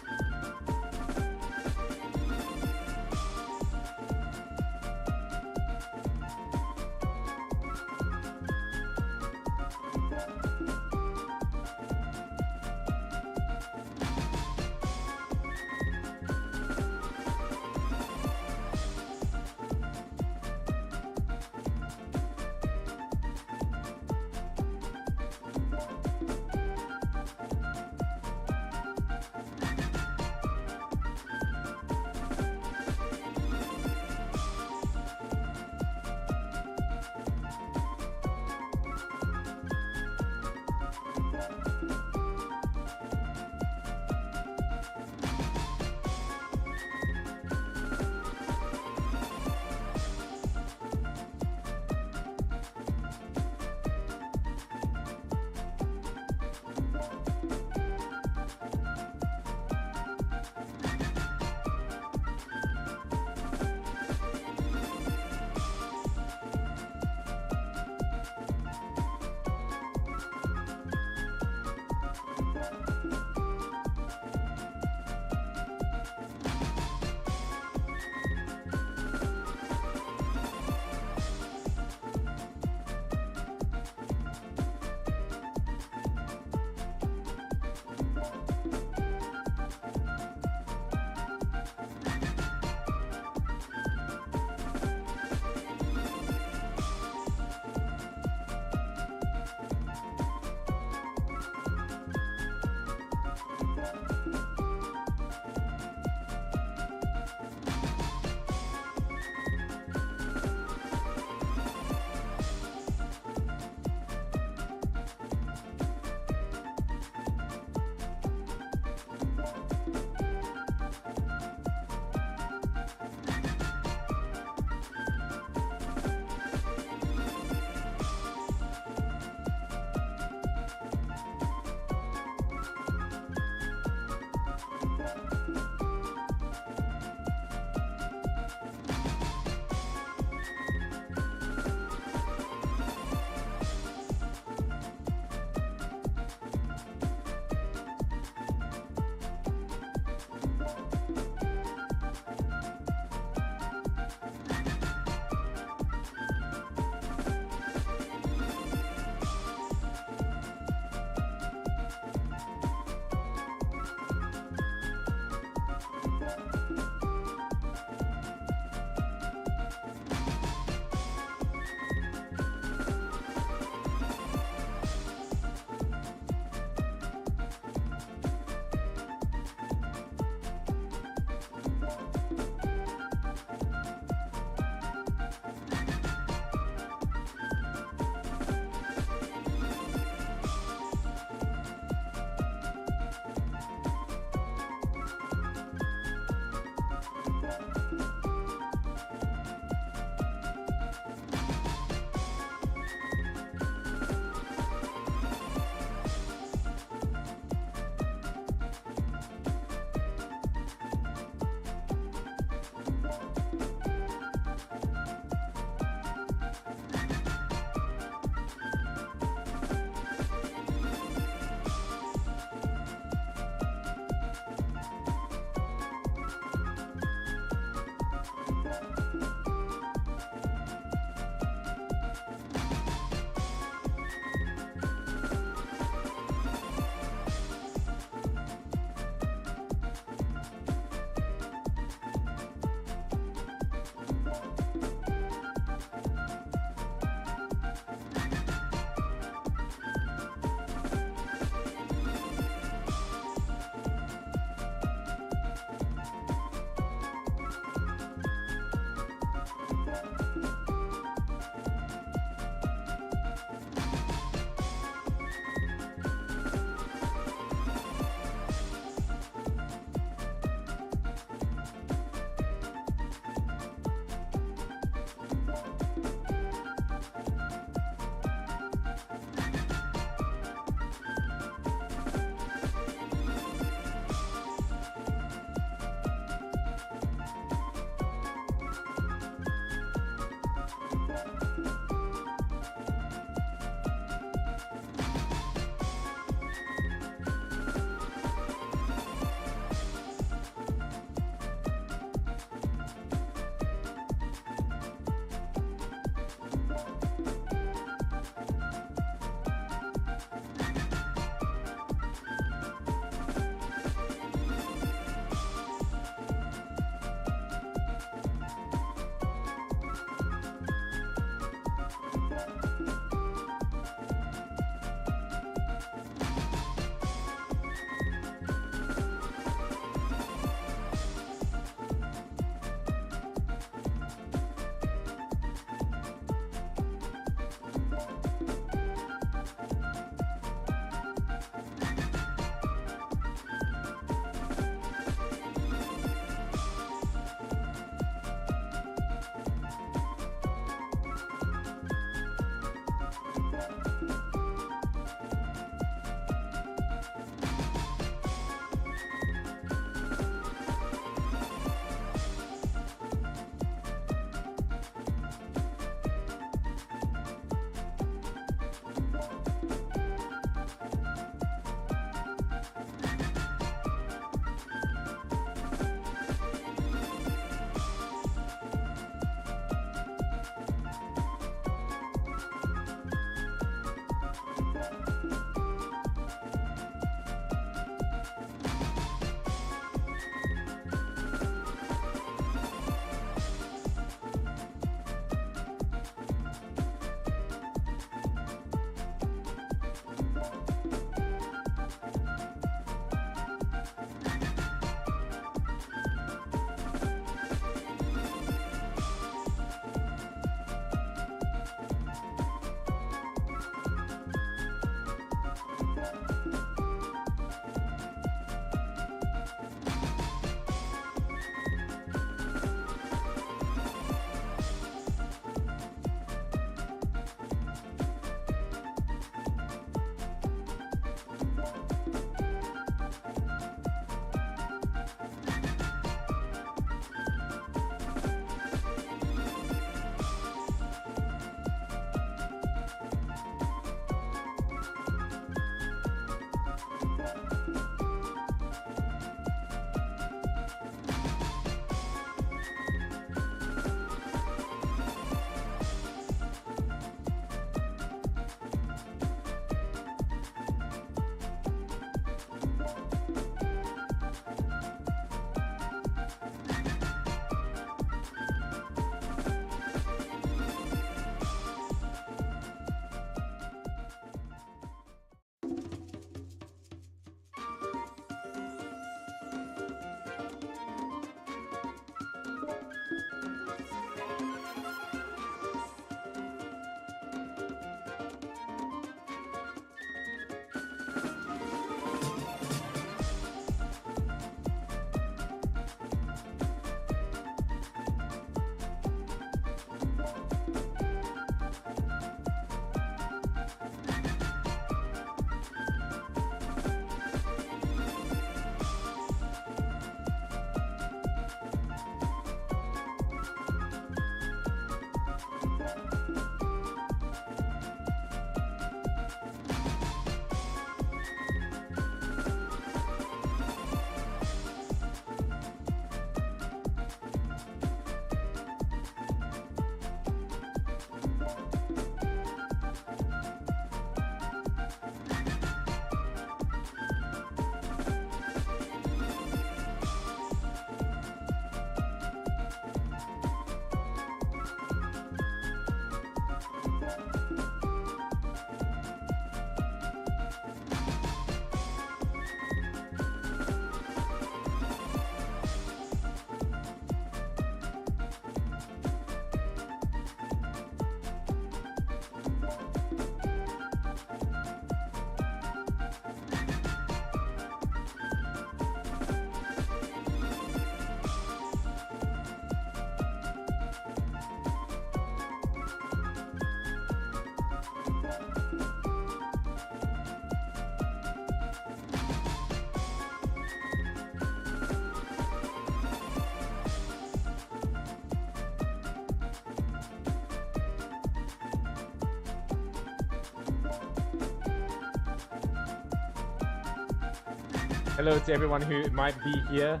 hello to everyone who might be here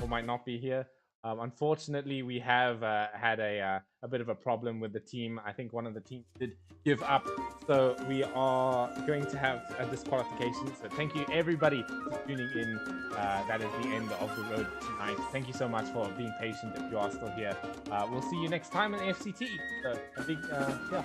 or might not be here. Unfortunately, we have had a bit of a problem with the team. I think one of the teams did give up, so we are going to have a disqualification. So thank you everybody for tuning in. That is the end of the road tonight. Thank you so much for being patient if you are still here. We'll see you next time in FCT. So a big yeah.